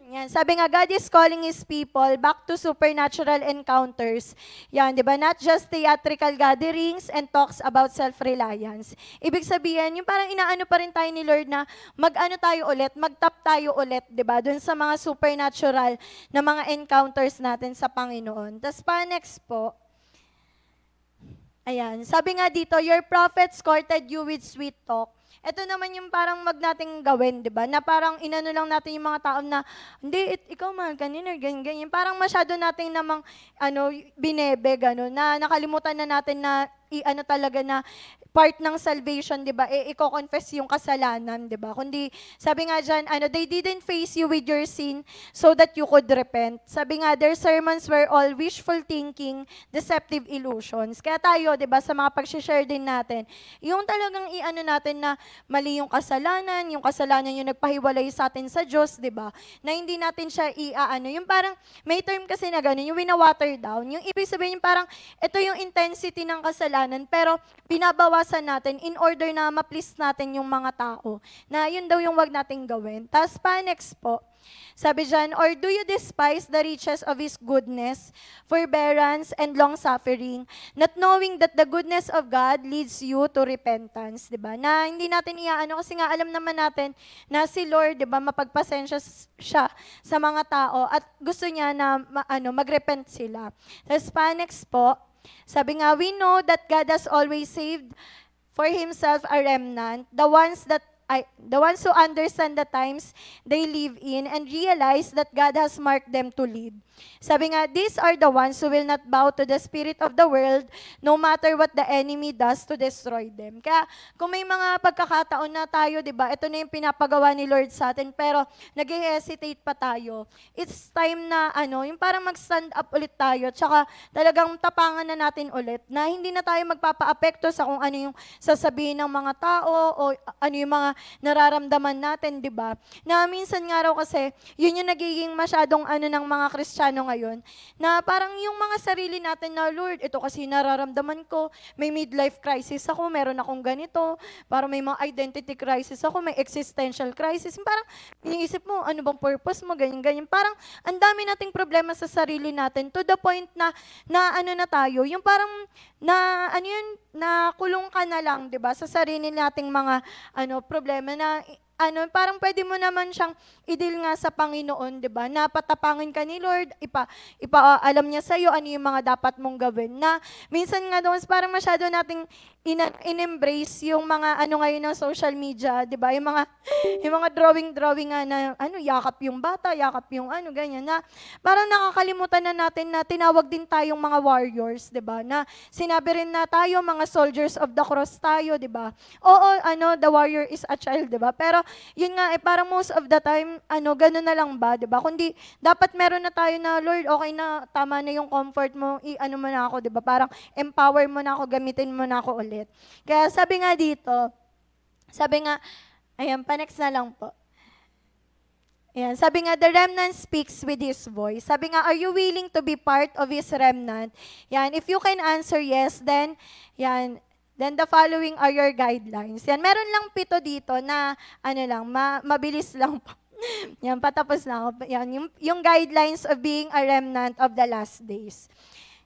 Yan, sabi nga, God is calling His people back to supernatural encounters. Yan, di ba? Not just theatrical gatherings and talks about self-reliance. Ibig sabihin, yung parang inaano pa rin tayo ni Lord na mag-ano tayo ulit, mag-tap tayo ulit, di ba? Doon sa mga supernatural na mga encounters natin sa Panginoon. Tapos pa next po, ayan, sabi nga dito, your prophets courted you with sweet talk. Ito naman yung parang nating gawin, di ba? Na parang inano lang natin yung mga tao na, hindi, ikaw man, kanina, ganyan, ganyan. Parang masyado nating namang, binebe, gano'n, na nakalimutan na natin na, talaga na, part ng salvation, di ba, i-confess yung kasalanan, di ba? Kundi, sabi nga dyan, they didn't face you with your sin so that you could repent. Sabi nga, their sermons were all wishful thinking, deceptive illusions. Kaya tayo, di ba, sa mga pag-share din natin, yung talagang natin na mali yung kasalanan yung nagpahiwalay sa atin sa Diyos, di ba? Na hindi natin siya yung parang, may term kasi na gano'n, yung wina-water down, yung ibig sabihin, yung parang, ito yung intensity ng kasalanan, pero binabawasan natin in order na ma-please natin yung mga tao. Na yun daw yung wag nating gawin. Tapos pa next po, sabi dyan, or do you despise the riches of His goodness, forbearance, and long-suffering, not knowing that the goodness of God leads you to repentance, di ba? Na hindi natin kasi nga alam naman natin na si Lord, di ba, mapagpasensya siya sa mga tao at gusto niya na magrepent sila. Tapos pa next po, sabi nga, we know that God has always saved for Himself a remnant, the ones who understand the times they live in and realize that God has marked them to lead. Sabi nga, these are the ones who will not bow to the spirit of the world no matter what the enemy does to destroy them. Kaya kung may mga pagkakataon na tayo, di ba, ito na yung pinapagawa ni Lord sa atin, pero nag-hesitate pa tayo. It's time na, yung parang mag-stand up ulit tayo, tsaka talagang tapangan na natin ulit, na hindi na tayo magpapa-apekto sa kung ano yung sasabihin ng mga tao o ano yung mga nararamdaman natin, di ba? Na minsan nga raw kasi, yun yung nagiging masyadong ng mga Kristiyano ngayon, na parang yung mga sarili natin na, Lord, ito kasi nararamdaman ko, may midlife crisis ako, meron akong ganito, parang may mga identity crisis ako, may existential crisis, parang iniisip mo, ano bang purpose mo, ganyan. Parang ang dami nating problema sa sarili natin to the point na na tayo, yung parang na kulong ka na lang, 'di ba? Sa sarili nating mga problema na parang pwede mo naman siyang i-deal nga sa Panginoon, 'di ba? Na patapangin ka ni Lord, alam niya sa iyo ano yung mga dapat mong gawin. Na minsan nga doon parang masyado nating in-embrace yung mga ngayon ng social media, 'di ba? Yung mga drawing nga na yakap yung bata, yakap yung ganyan na parang nakakalimutan na natin na tinawag din tayong mga warriors, 'di ba? Na sinabi rin na tayo mga soldiers of the cross tayo, 'di ba? Oo, the warrior is a child, 'di ba? Pero yun nga, parang most of the time, gano'n na lang ba, di ba? Kundi, dapat meron na tayo na, Lord, okay na, tama na yung comfort mo, mo na ako, di ba? Parang empower mo na ako, gamitin mo na ako ulit. Kaya sabi nga dito, ayan, pa-next na lang po. Ayan, sabi nga, the remnant speaks with his voice. Sabi nga, are you willing to be part of his remnant? Yan, if you can answer yes, then the following are your guidelines. Yan, meron lang 7 dito na, mabilis lang po. Yan, patapos na ako. Yan, yung guidelines of being a remnant of the last days.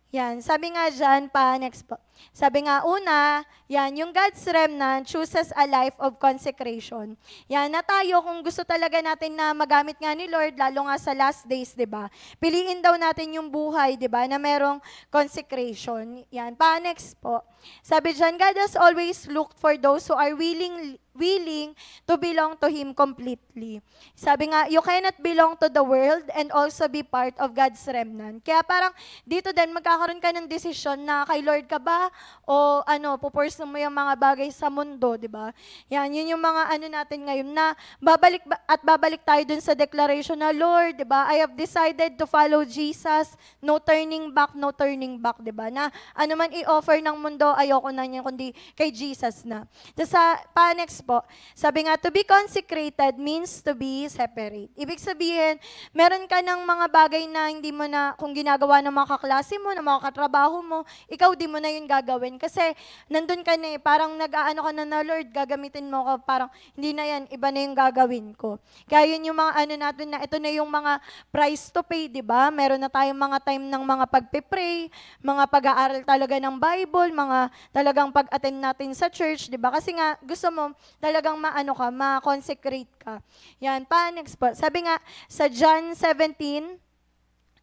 Yan, sabi nga dyan next po. Sabi nga, una, yung God's remnant chooses a life of consecration. Yan, na tayo, kung gusto talaga natin na magamit nga ni Lord, lalo nga sa last days, di ba? Piliin daw natin yung buhay, di ba, na merong consecration. Yan, next po. Sabi dyan, God has always looked for those who are willing to belong to Him completely. Sabi nga, you cannot belong to the world and also be part of God's remnant. Kaya parang dito din, magkakaroon ka ng desisyon na kay Lord ka ba o pupursue mo yung mga bagay sa mundo, di ba? Yan, yun yung mga natin ngayon na babalik tayo dun sa declaration na, Lord, di ba, I have decided to follow Jesus, no turning back, di ba? Na man i-offer ng mundo pero ayoko na niya, kundi kay Jesus na. Tapos next po, sabi nga, to be consecrated means to be separate. Ibig sabihin, meron ka ng mga bagay na hindi mo na, kung ginagawa ng mga kaklase mo, ng mga katrabaho mo, ikaw di mo na yun gagawin. Kasi nandun ka na parang nag-aano ka na Lord, gagamitin mo ko, parang hindi na yan, iba na yung gagawin ko. Kaya yun yung mga natin na, ito na yung mga price to pay, di ba? Meron na tayong mga time ng mga pagpe-pray, mga pag-aaral talaga ng Bible, mga talagang pag-attend natin sa church, di ba? Kasi nga, gusto mo talagang ma-consecrate ka. Yan, next po. Sabi nga, sa John 17,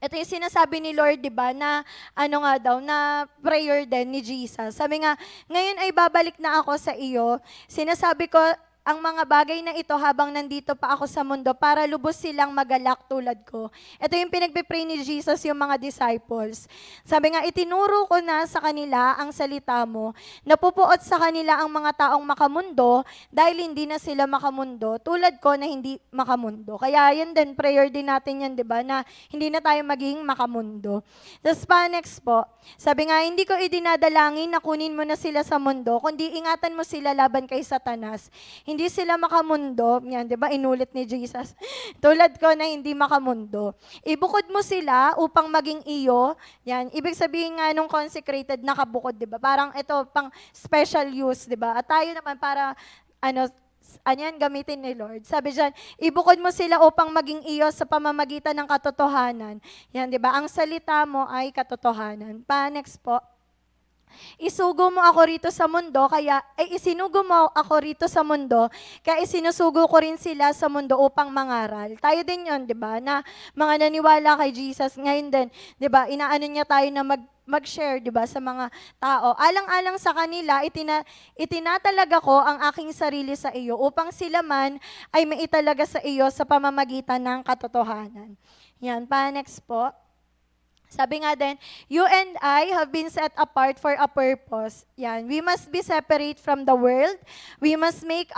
ito yung sinasabi ni Lord, di ba, na na prayer din ni Jesus. Sabi nga, ngayon ay babalik na ako sa iyo. Sinasabi ko ang mga bagay na ito habang nandito pa ako sa mundo para lubos silang magalak tulad ko. Ito yung pinagpipray ni Jesus yung mga disciples. Sabi nga, itinuro ko na sa kanila ang salita mo, napupuot sa kanila ang mga taong makamundo dahil hindi na sila makamundo, tulad ko na hindi makamundo. Kaya yan din, prayer din natin yan, di ba, na hindi na tayo maging makamundo. Tapos next po, sabi nga, hindi ko idinadalangin na kunin mo na sila sa mundo, kundi ingatan mo sila laban kay Satanas. Hindi sila makamundo, yan, di ba, inulit ni Jesus, tulad ko na hindi makamundo. Ibukod mo sila upang maging iyo, yan, ibig sabihin nga nung consecrated, nakabukod, di ba, parang ito, pang special use, di ba, at tayo naman para, anyan, gamitin ni Lord. Sabi dyan, ibukod mo sila upang maging iyo sa pamamagitan ng katotohanan. Yan, di ba, ang salita mo ay katotohanan. Next po. Isugo mo ako rito sa mundo, isinugo mo ako rito sa mundo, kaya isinusugo ko rin sila sa mundo upang mangaral. Tayo din yon, di ba, na mga naniwala kay Jesus, ngayon din, di ba, inaano niya tayo na mag-share, di ba, sa mga tao. Alang-alang sa kanila, itinatalaga ko ang aking sarili sa iyo upang sila man ay maitalaga sa iyo sa pamamagitan ng katotohanan. Yan, next po. Sabi nga din, you and I have been set apart for a purpose. Yan, we must be separate from the world. We must make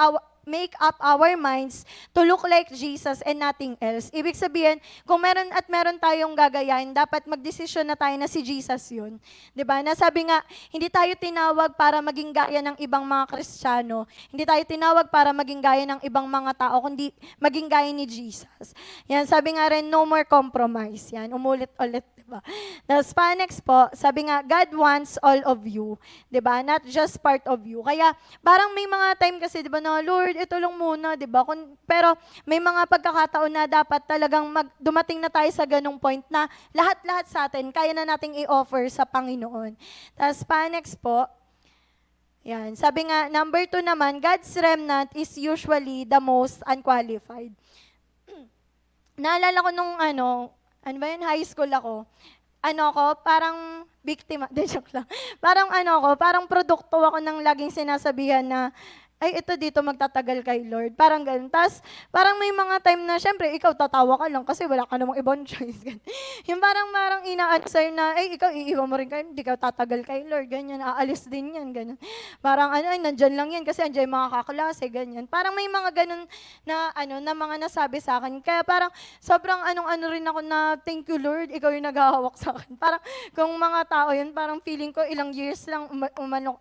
up our minds to look like Jesus and nothing else. Ibig sabihin, kung meron tayong gagayahin, dapat magdesisyon na tayo na si Jesus yun. Diba? Nasabi nga, hindi tayo tinawag para maging gaya ng ibang mga Kristiyano. Hindi tayo tinawag para maging gaya ng ibang mga tao, kundi maging gaya ni Jesus. Yan, sabi nga rin, no more compromise. Yan, umulit-ulit. Diba? Tapos next po, sabi nga, God wants all of you. Diba? Not just part of you. Kaya, parang may mga time kasi, diba, na Lord, ito lang muna, di ba? Pero may mga pagkakataon na dapat talagang dumating na tayo sa ganung point na lahat-lahat sa atin, kaya na nating i-offer sa Panginoon. Tapos next po, yan, sabi nga, number 2 naman, God's remnant is usually the most unqualified. Naalala ko nung high school ako, parang biktima, joke lang. Parang produkto ako ng laging sinasabihan na, ay, ito dito magtatagal kay Lord. Parang ganun. Tapos, parang may mga time na, syempre, ikaw tatawa ka lang kasi wala ka namang ibang choice. Yung parang ina-answer na, ay, ikaw iiwan mo rin kayo, hindi ka tatagal kay Lord. Ganyan, aalis din yan, ganyan. Parang, ay, nandyan lang yan kasi andyan yung mga kaklase, ganyan. Parang may mga ganun na, na mga nasabi sa akin. Kaya parang, sobrang rin ako na, thank you Lord, ikaw yung naghahawak sa akin. Parang, kung mga tao yun, parang feeling ko ilang years lang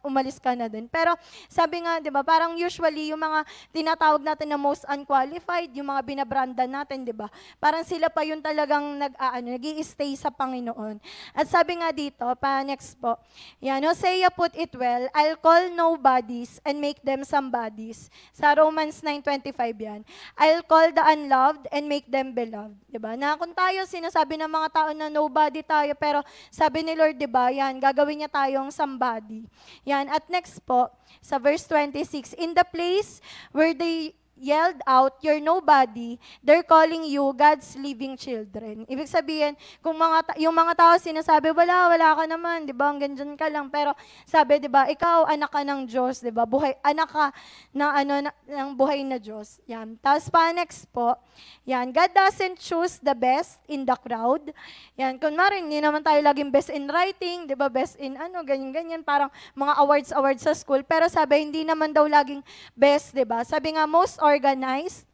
umalis ka na din. Pero, sabi nga, di ba, parang usually yung mga tinatawag natin na most unqualified, yung mga binabranda natin, di ba? Parang sila pa yung talagang nag-i-stay sa Panginoon. At sabi nga dito, next po, yan, Hosea put it well, I'll call nobodies and make them somebodies. Sa Romans 9:25 yan. I'll call the unloved and make them beloved. Di ba? Na kung tayo, sinasabi ng mga tao na nobody tayo, pero sabi ni Lord, di ba, yan, gagawin niya tayong somebody. Yan, at next po, sa verse 26, in the place where they yelled out, you're nobody, they're calling you God's living children. Ibig sabihin, kung yung mga tao sinasabi, wala ka naman, di ba, hanggang dyan ka lang. Pero sabi, di ba, ikaw, anak ka ng Diyos, di ba, anak ka ng buhay na Diyos. Yan. Tapos next po, yan, God doesn't choose the best in the crowd. Yan, kunwari, hindi naman tayo laging best in writing, di ba, best in ganyan-ganyan, parang mga awards sa school. Pero sabi, hindi naman daw laging best, di ba? Sabi nga, most organized,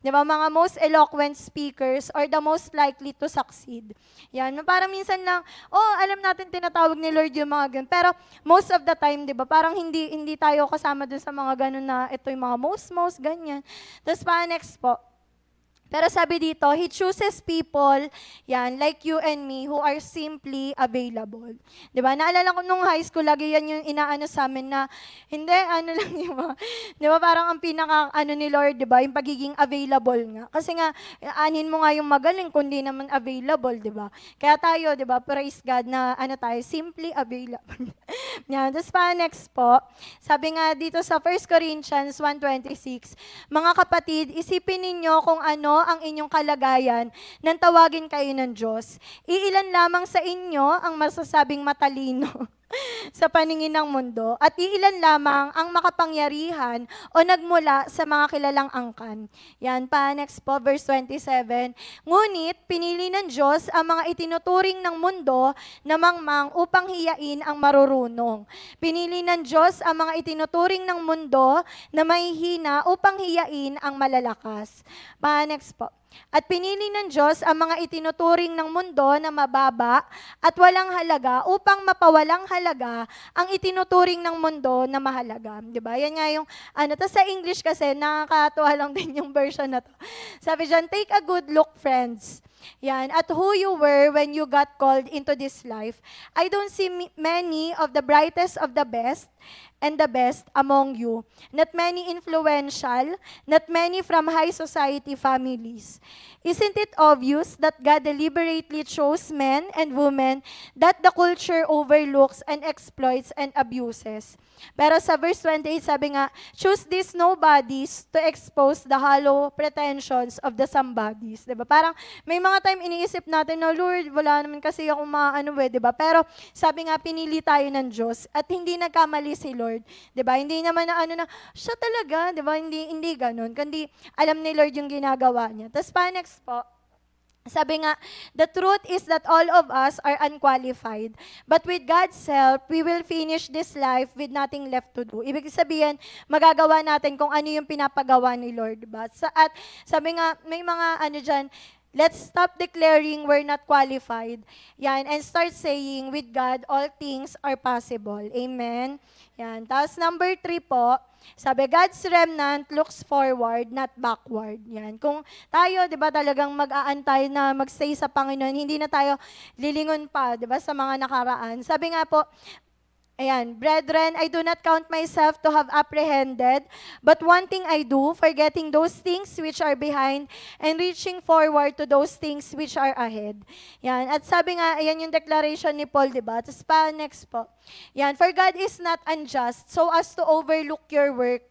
Di ba? Mga most eloquent speakers are the most likely to succeed. Yan. Parang minsan lang, alam natin tinatawag ni Lord yung mga ganun. Pero most of the time, di ba? Parang hindi tayo kasama dun sa mga ganun na ito yung mga most, ganyan. Tapos next po. Pero sabi dito, He chooses people, yan, like you and me, who are simply available. Di ba? Naalala ko nung high school, lagi yan yung inaano sa amin na, hindi, ano lang, di ba? Di ba? Parang ang pinaka, ni Lord, di ba? Yung pagiging available nga. Kasi nga, anin mo nga yung magaling, kundi naman available, di ba? Kaya tayo, di ba? Praise God na, tayo, simply available. Yan. Tapos next po, sabi nga dito sa 1 Corinthians 1:26, mga kapatid, isipin ninyo kung ano ang inyong kalagayan nang tawagin kayo ng Diyos. Iilan lamang sa inyo ang masasabing matalino sa paningin ng mundo at iilan lamang ang makapangyarihan o nagmula sa mga kilalang angkan. Yan pa, next po, verse 27. Ngunit, pinili ng Diyos ang mga itinuturing ng mundo na mangmang upang hiyain ang marurunong. Pinili ng Diyos ang mga itinuturing ng mundo na mahihina upang hiyain ang malalakas. Pa, next po. At pinili ng Diyos ang mga itinuturing ng mundo na mababa at walang halaga upang mapawalang halaga ang itinuturing ng mundo na mahalaga. Diba? Yan nga yung, tas sa English kasi, nakakatuwa lang din yung version na to. Sabi dyan, take a good look, friends. Yan, at who you were when you got called into this life. I don't see many of the brightest of the best and the best among you. Not many influential, not many from high society families. Isn't it obvious that God deliberately chose men and women that the culture overlooks and exploits and abuses? Pero sa verse 28, sabi nga, choose these nobodies to expose the hollow pretensions of the somebodies. Diba? Parang may mga time iniisip natin, no, Lord, wala naman kasi akong diba? Pero sabi nga, pinili tayo ng Diyos at hindi nagkamali si Lord. Diba? Hindi naman na siya talaga, diba? Hindi ganun. Kundi alam ni Lord yung ginagawa niya. Tapos next po, sabi nga, the truth is that all of us are unqualified. But with God's help, we will finish this life with nothing left to do. Ibig sabihin, magagawa natin kung ano yung pinapagawa ni Lord. Diba? At sabi nga, may mga dyan, let's stop declaring we're not qualified. Yan, and start saying, with God, all things are possible. Amen? Yan. Tapos number 3 po, sabi, God's remnant looks forward, not backward. Yan. Kung tayo, di ba, talagang mag-aantay na mag-stay sa Panginoon, hindi na tayo lilingon pa, di ba, sa mga nakaraan. Sabi nga po, ayan, brethren, I do not count myself to have apprehended, but one thing I do, forgetting those things which are behind and reaching forward to those things which are ahead. Yan, at sabi nga, ayan yung declaration ni Paul, diba? Tapos next po. Yan, for God is not unjust so as to overlook your work.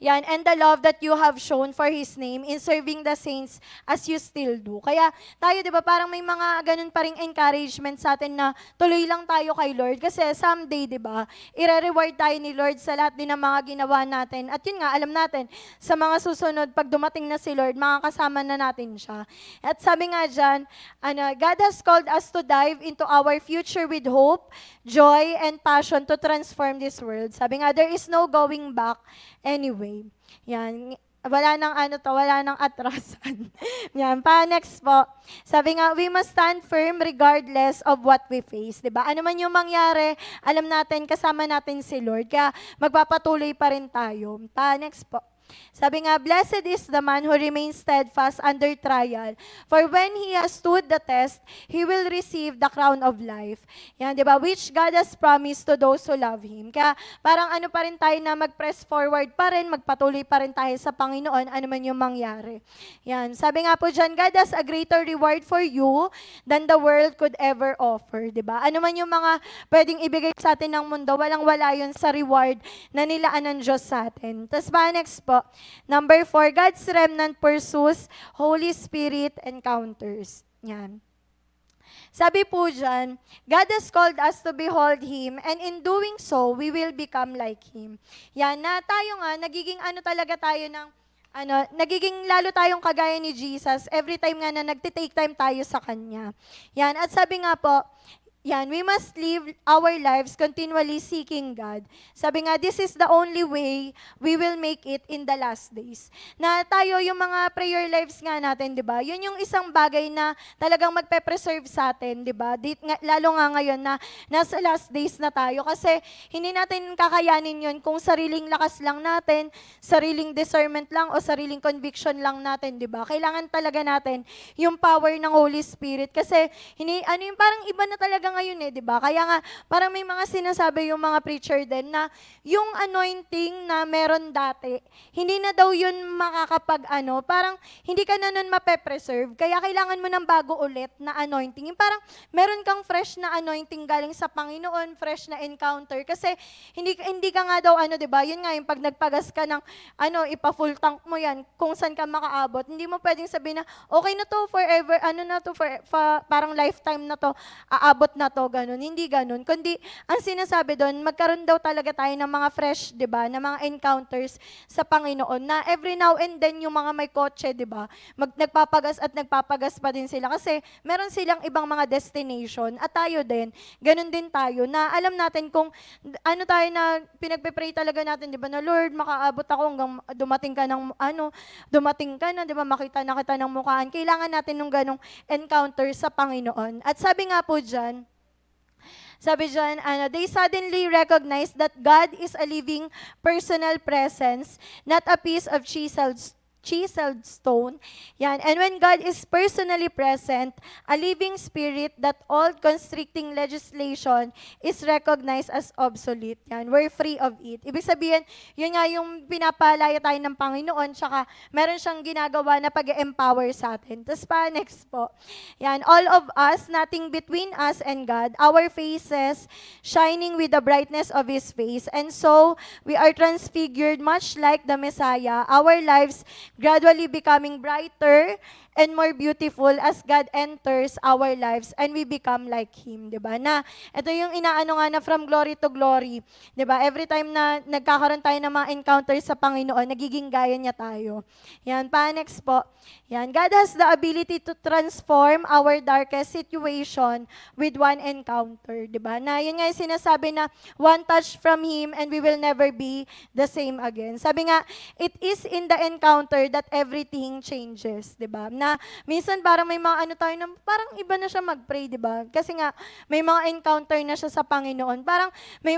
Yan, and the love that you have shown for His name in serving the saints as you still do. Kaya tayo, di ba, parang may mga ganun pa ring encouragement sa atin na tuloy lang tayo kay Lord. Kasi someday, di ba, ire-reward tayo ni Lord sa lahat din ng mga ginawa natin. At yun nga, alam natin, sa mga susunod, pag dumating na si Lord, makakasama na natin siya. At sabi nga dyan, God has called us to dive into our future with hope, joy, and passion to transform this world. Sabi nga, there is no going back anyway. Yan. Wala nang wala nang atrasan. Yan. Next po. Sabi nga, we must stand firm regardless of what we face. Diba? Ano man yung mangyari, alam natin, kasama natin si Lord. Kaya magpapatuloy pa rin tayo. Next po. Sabi nga, blessed is the man who remains steadfast under trial. For when he has stood the test, he will receive the crown of life. Yan, di ba? Which God has promised to those who love Him. Kaya parang pa rin tayo na mag-press forward pa rin, magpatuloy pa rin tayo sa Panginoon, ano man yung mangyari. Yan, sabi nga po dyan, God has a greater reward for you than the world could ever offer. Di ba? Ano man yung mga pwedeng ibigay sa atin ng mundo, walang-wala yun sa reward na nilaan ng Diyos sa atin. Tapos next po, number 4, God's remnant pursues Holy Spirit encounters. Yan. Sabi po dyan, God has called us to behold Him, and in doing so, we will become like Him. Yan, na tayo nga, nagiging talaga tayo ng, nagiging lalo tayong kagaya ni Jesus every time nga na nagtitake time tayo sa Kanya. Yan, at sabi nga po, yan, we must live our lives continually seeking God. Sabi nga, this is the only way we will make it in the last days. Na tayo, yung mga prayer lives nga natin, di ba? Yun yung isang bagay na talagang magpe-preserve sa atin, di ba? Lalo nga ngayon na nasa last days na tayo. Kasi hindi natin kakayanin yun kung sariling lakas lang natin, sariling discernment lang, o sariling conviction lang natin, di ba? Kailangan talaga natin yung power ng Holy Spirit. Kasi, yung parang iba na talaga ngayon di ba? Kaya nga, parang may mga sinasabi yung mga preacher din na yung anointing na meron dati, hindi na daw yun parang hindi ka na nun mape-preserve. Kaya kailangan mo ng bago ulit na anointing. Yung parang meron kang fresh na anointing galing sa Panginoon, fresh na encounter. Kasi hindi ka nga daw di ba? Yun nga yung pag nagpagas ka ng ipa-full tank mo yan, kung saan ka makaabot. Hindi mo pwedeng sabihin na okay na to forever, parang lifetime na to, aabot na to, ganun. Hindi ganun. Kundi, ang sinasabi doon, magkaroon daw talaga tayo ng mga fresh, di ba, na mga encounters sa Panginoon, na every now and then, yung mga may kotse, di ba, nagpapagas at nagpapagas pa din sila. Kasi, meron silang ibang mga destination, at tayo din, ganun din tayo, na alam natin kung, tayo na, pinagpe-pray talaga natin, di ba, na Lord, makaabot ako hanggang dumating ka ng, dumating ka na, di ba, makita na kita ng mukhaan. Kailangan natin nung ganong encounter sa Panginoon. At sabi nga po dyan, they suddenly recognized that God is a living personal presence, not a piece of chiseled stone. Yan. And when God is personally present, a living spirit, that all constricting legislation is recognized as obsolete. Yan. We're free of it. Ibig sabihin, yun nga yung pinapalaya tayo ng Panginoon, tsaka meron siyang ginagawa na pag-empower sa atin. Tapos next po. Yan. All of us, nothing between us and God, our faces shining with the brightness of His face. And so, we are transfigured much like the Messiah. Our lives gradually becoming brighter and more beautiful as God enters our lives and we become like Him, di ba? Na ito yung inaano nga na from glory to glory, di ba? Every time na nagkakaroon tayo ng mga encounters sa Panginoon, nagiging gaya niya tayo. Yan, next po. Yan, God has the ability to transform our darkest situation with one encounter, di ba? Na yun nga yung sinasabi na one touch from Him and we will never be the same again. Sabi nga, it is in the encounter that everything changes, di ba? Na minsan parang may mga tayo na parang iba na siya mag-pray, di ba? Kasi nga, may mga encounter na siya sa Panginoon. Parang,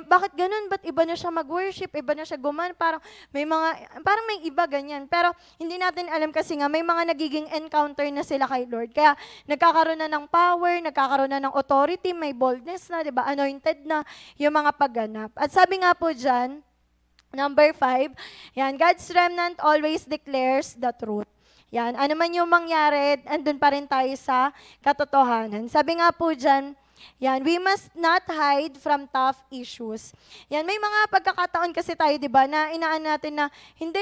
bakit ganun? Ba't iba na siya mag-worship? Iba na siya parang may iba ganyan. Pero, hindi natin alam kasi nga, may mga nagiging encounter na sila kay Lord. Kaya, nagkakaroon na ng power, nagkakaroon na ng authority, may boldness na, di ba? Anointed na yung mga pagganap. At sabi nga po dyan, number 5, yan, God's remnant always declares the truth. Yan, ano man yung mangyari, andun pa rin tayo sa katotohanan. Sabi nga po dyan, yan, we must not hide from tough issues. Yan, may mga pagkakataon kasi tayo, di ba, na inaan natin na, hindi,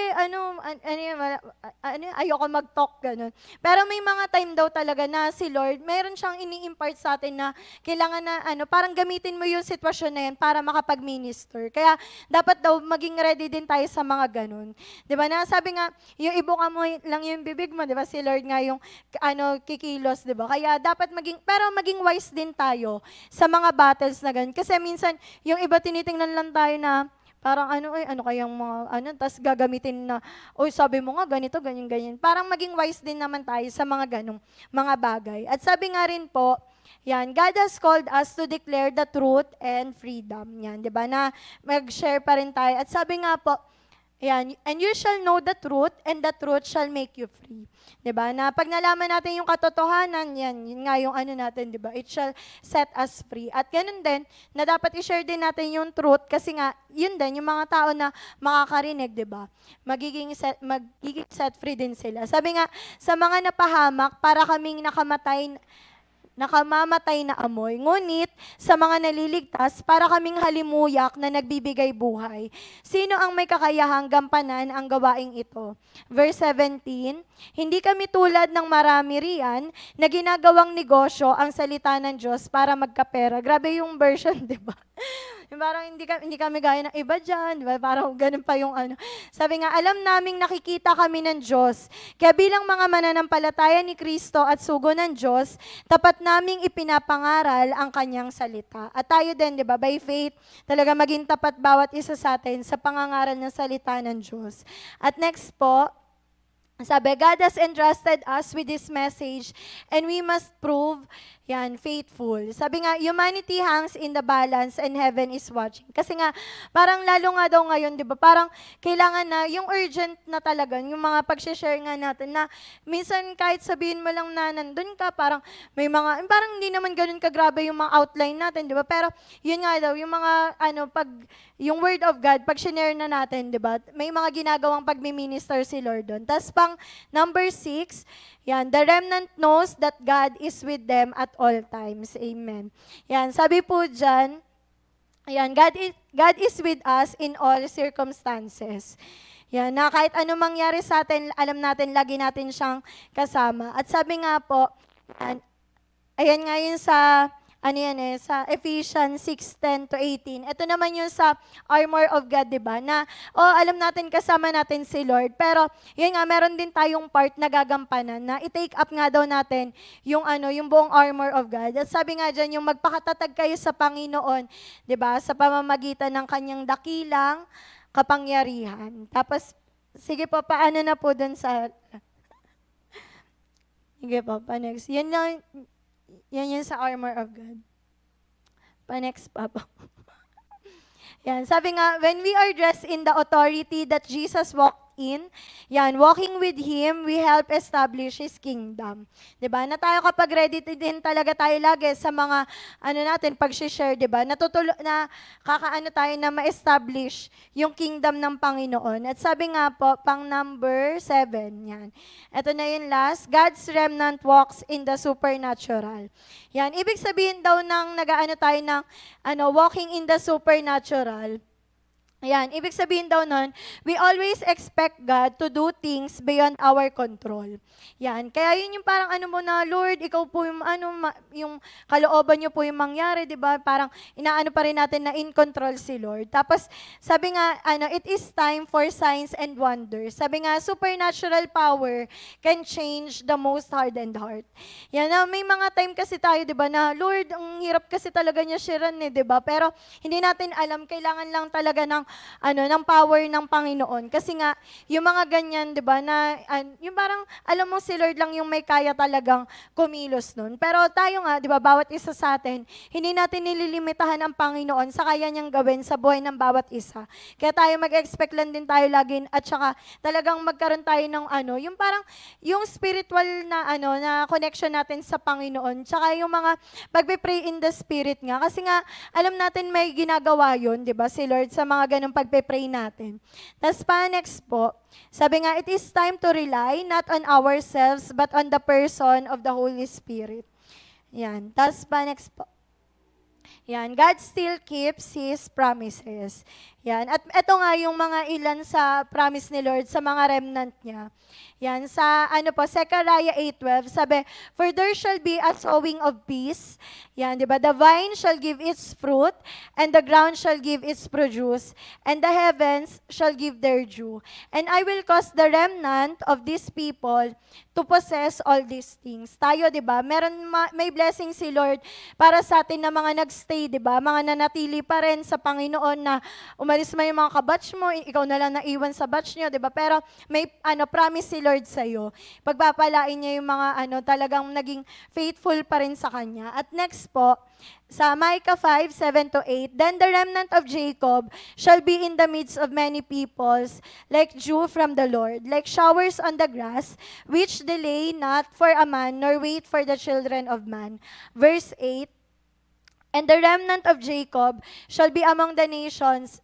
ayoko mag-talk, ganun. Pero may mga time daw talaga na si Lord, meron siyang ini-impart sa atin na kailangan na, parang gamitin mo yung sitwasyon na yan para makapag-minister. Kaya, dapat daw maging ready din tayo sa mga ganun. Di ba, na sabi nga, yung ibuka mo lang yung bibig mo, di ba, si Lord nga yung, kikilos, di ba? Kaya, dapat pero maging wise din tayo sa mga battles na ganun. Kasi minsan, yung iba tinitingnan lang tayo na, parang ano kayang mga, tas gagamitin na, sabi mo nga, ganito, ganyan. Parang maging wise din naman tayo sa mga ganong mga bagay. At sabi nga rin po, yan, God has called us to declare the truth and freedom. Yan, di ba, na mag-share pa rin tayo. At sabi nga po, yan, and you shall know the truth, and the truth shall make you free. Diba? Na pag nalaman natin yung katotohanan, yun nga yung natin, diba? It shall set us free. At ganun din, na dapat i-share din natin yung truth, kasi nga, yun din, yung mga tao na makakarinig, diba? Magiging set free din sila. Sabi nga, sa mga napahamak, para kaming nakamamatay na amoy. Ngunit, sa mga naliligtas, para kaming halimuyak na nagbibigay buhay. Sino ang may kakayahang gampanan ang gawaing ito? Verse 17, hindi kami tulad ng marami riyan na ginagawang negosyo ang salita ng Diyos para magkapera. Grabe yung version, di ba? Yung parang hindi kami gaya ng iba dyan, di ba? Parang ganun pa yung ano. Sabi nga, alam naming nakikita kami ng Diyos. Kaya bilang mga mananampalataya ni Kristo at sugo ng Diyos, tapat naming ipinapangaral ang kanyang salita. At tayo din, di ba, by faith, talaga maging tapat bawat isa sa atin sa pangangaral ng salita ng Diyos. At next po, sabi, God has entrusted us with this message and we must prove faithful. Sabi nga, humanity hangs in the balance and heaven is watching. Kasi nga, parang lalo nga daw ngayon, di ba? Parang kailangan na, yung urgent na talaga, yung mga pag-share nga natin na minsan kahit sabihin mo lang na nandun ka, parang may mga, parang hindi naman ganun kagrabe yung mga outline natin, di ba? Pero yun nga daw, yung mga, yung word of God, pag share na natin, di ba? May mga ginagawang pagmi-minister si Lord doon. Tapos pang number 6, the remnant knows that God is with them at all times. Amen. Sabi po dyan, God is with us in all circumstances. Na kahit anong mangyari sa atin, alam natin, lagi natin siyang kasama. At sabi nga po, ayan nga yun sa sa Ephesians 6:10-18. Ito naman yung sa armor of God, di ba? Na, alam natin kasama natin si Lord. Pero, yun nga, meron din tayong part na gagampanan na i-take up nga daw natin yung yung buong armor of God. At sabi nga dyan, yung magpakatatag kayo sa Panginoon, di ba? Sa pamamagitan ng kanyang dakilang kapangyarihan. Tapos, sige po, paano na po dun sa... Sige po, pa-next. Yan yung sa armor of God. Pa-next pa po. Sabi nga, when we are dressed in the authority that Jesus walked in, walking with Him, we help establish His kingdom. Diba? Na tayo kapag ready din talaga tayo lagi sa mga, natin, pag-share, diba? Kakaano tayo na ma-establish yung kingdom ng Panginoon. At sabi nga po, pang number 7, Ito na yung last, God's remnant walks in the supernatural. Ibig sabihin daw ng tayo ng, walking in the supernatural. Ibig sabihin daw nun, we always expect God to do things beyond our control. Kaya yun yung parang na, Lord, ikaw po yung yung kalooban niyo po yung mangyari, di ba? Parang inaano pa rin natin na in control si Lord. Tapos, sabi nga, it is time for signs and wonders. Sabi nga, supernatural power can change the most hardened heart. May mga time kasi tayo, di ba, na, Lord, ang hirap kasi talaga niya sharean, di ba? Pero, hindi natin alam, kailangan lang talaga ng power ng Panginoon. Kasi nga, yung mga ganyan, di ba, na, yung parang, alam mo, si Lord lang yung may kaya talagang kumilos nun. Pero tayo nga, di ba, bawat isa sa atin, hindi natin nililimitahan ang Panginoon sa kaya niyang gawin sa buhay ng bawat isa. Kaya tayo mag-expect lang din tayo lagi, at saka talagang magkaroon tayo ng yung parang, yung spiritual na, na connection natin sa Panginoon. Tsaka yung mga pagpe-pray in the Spirit nga. Kasi nga, alam natin may ginagawa yun, di ba, si Lord sa mga ng pagpe-pray natin. Tapos pa, next po, sabi nga, it is time to rely not on ourselves, but on the person of the Holy Spirit. Tapos pa, next po. God still keeps His promises. At ito nga yung mga ilan sa promise ni Lord sa mga remnant niya. Sa Zechariah 8:12, sabi, for there shall be a sowing of peace. Di ba? The vine shall give its fruit, and the ground shall give its produce, and the heavens shall give their dew. And I will cause the remnant of these people to possess all these things. Tayo, di ba? May blessing si Lord para sa atin na mga nagstay, di ba? Mga nanatili pa rin sa Panginoon na umalis man yung mga kabatch mo, ikaw na lang naiwan sa batch nyo, di ba? Pero may promise si Lord sa'yo. Pagpapalain niya yung mga talagang naging faithful pa rin sa Kanya. At next po, sa Micah 5:7-8, then the remnant of Jacob shall be in the midst of many peoples, like dew from the Lord, like showers on the grass, which delay not for a man, nor wait for the children of man. Verse 8, and the remnant of Jacob shall be among the nations,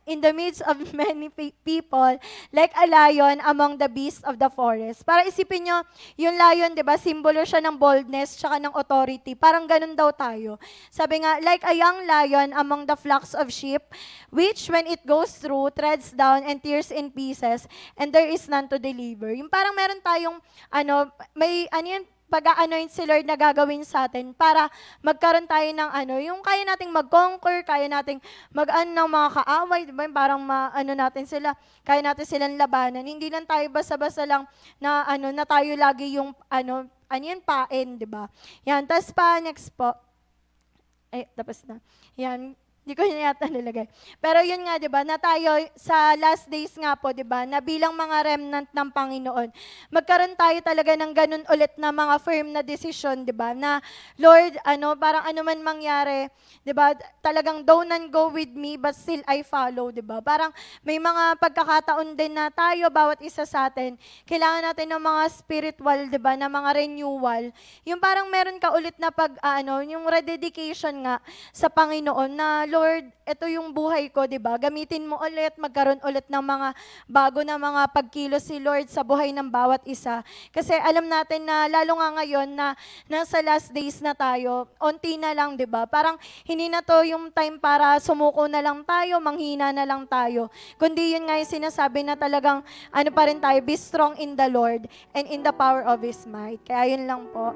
in the midst of many people, like a lion among the beasts of the forest. Para isipin nyo, yung lion, di ba, simbolo siya ng boldness, tsaka ng authority. Parang ganun daw tayo. Sabi nga, like a young lion among the flocks of sheep, which when it goes through, treads down and tears in pieces, and there is none to deliver. Yung parang meron tayong, pag-anoint si Lord na gagawin sa atin para magkaroon tayo ng yung kaya nating mag-conquer, kaya nating mag-ano ng mga kaaway, di ba? Parang maano natin sila, kaya natin silang labanan. Hindi lang tayo basta-basta lang na na tayo lagi yung yan, pain, di ba? Yan, tas pa, next po. Ay, tapos na. Yan, hindi ko na yata nilagay. Pero yun nga, di ba, na tayo sa last days nga po, di ba, na bilang mga remnant ng Panginoon, magkaroon tayo talaga ng ganun ulit na mga firm na decision, di ba, na Lord, parang ano man mangyari, di ba, talagang don't and go with me, but still I follow, di ba? Parang may mga pagkakataon din na tayo, bawat isa sa atin, kailangan natin ng mga spiritual, di ba, na mga renewal. Yung parang meron ka ulit na yung rededication nga sa Panginoon na, Lord, ito yung buhay ko, di ba? Gamitin mo ulit, magkaroon ulit ng mga bago na mga pagkilos si Lord sa buhay ng bawat isa. Kasi alam natin na lalo nga ngayon na nasa last days na tayo, onti na lang, di ba? Parang hindi na to yung time para sumuko na lang tayo, manghina na lang tayo. Kundi yun nga yung sinasabi na talagang pa rin tayo, be strong in the Lord and in the power of His might. Kaya yun lang po.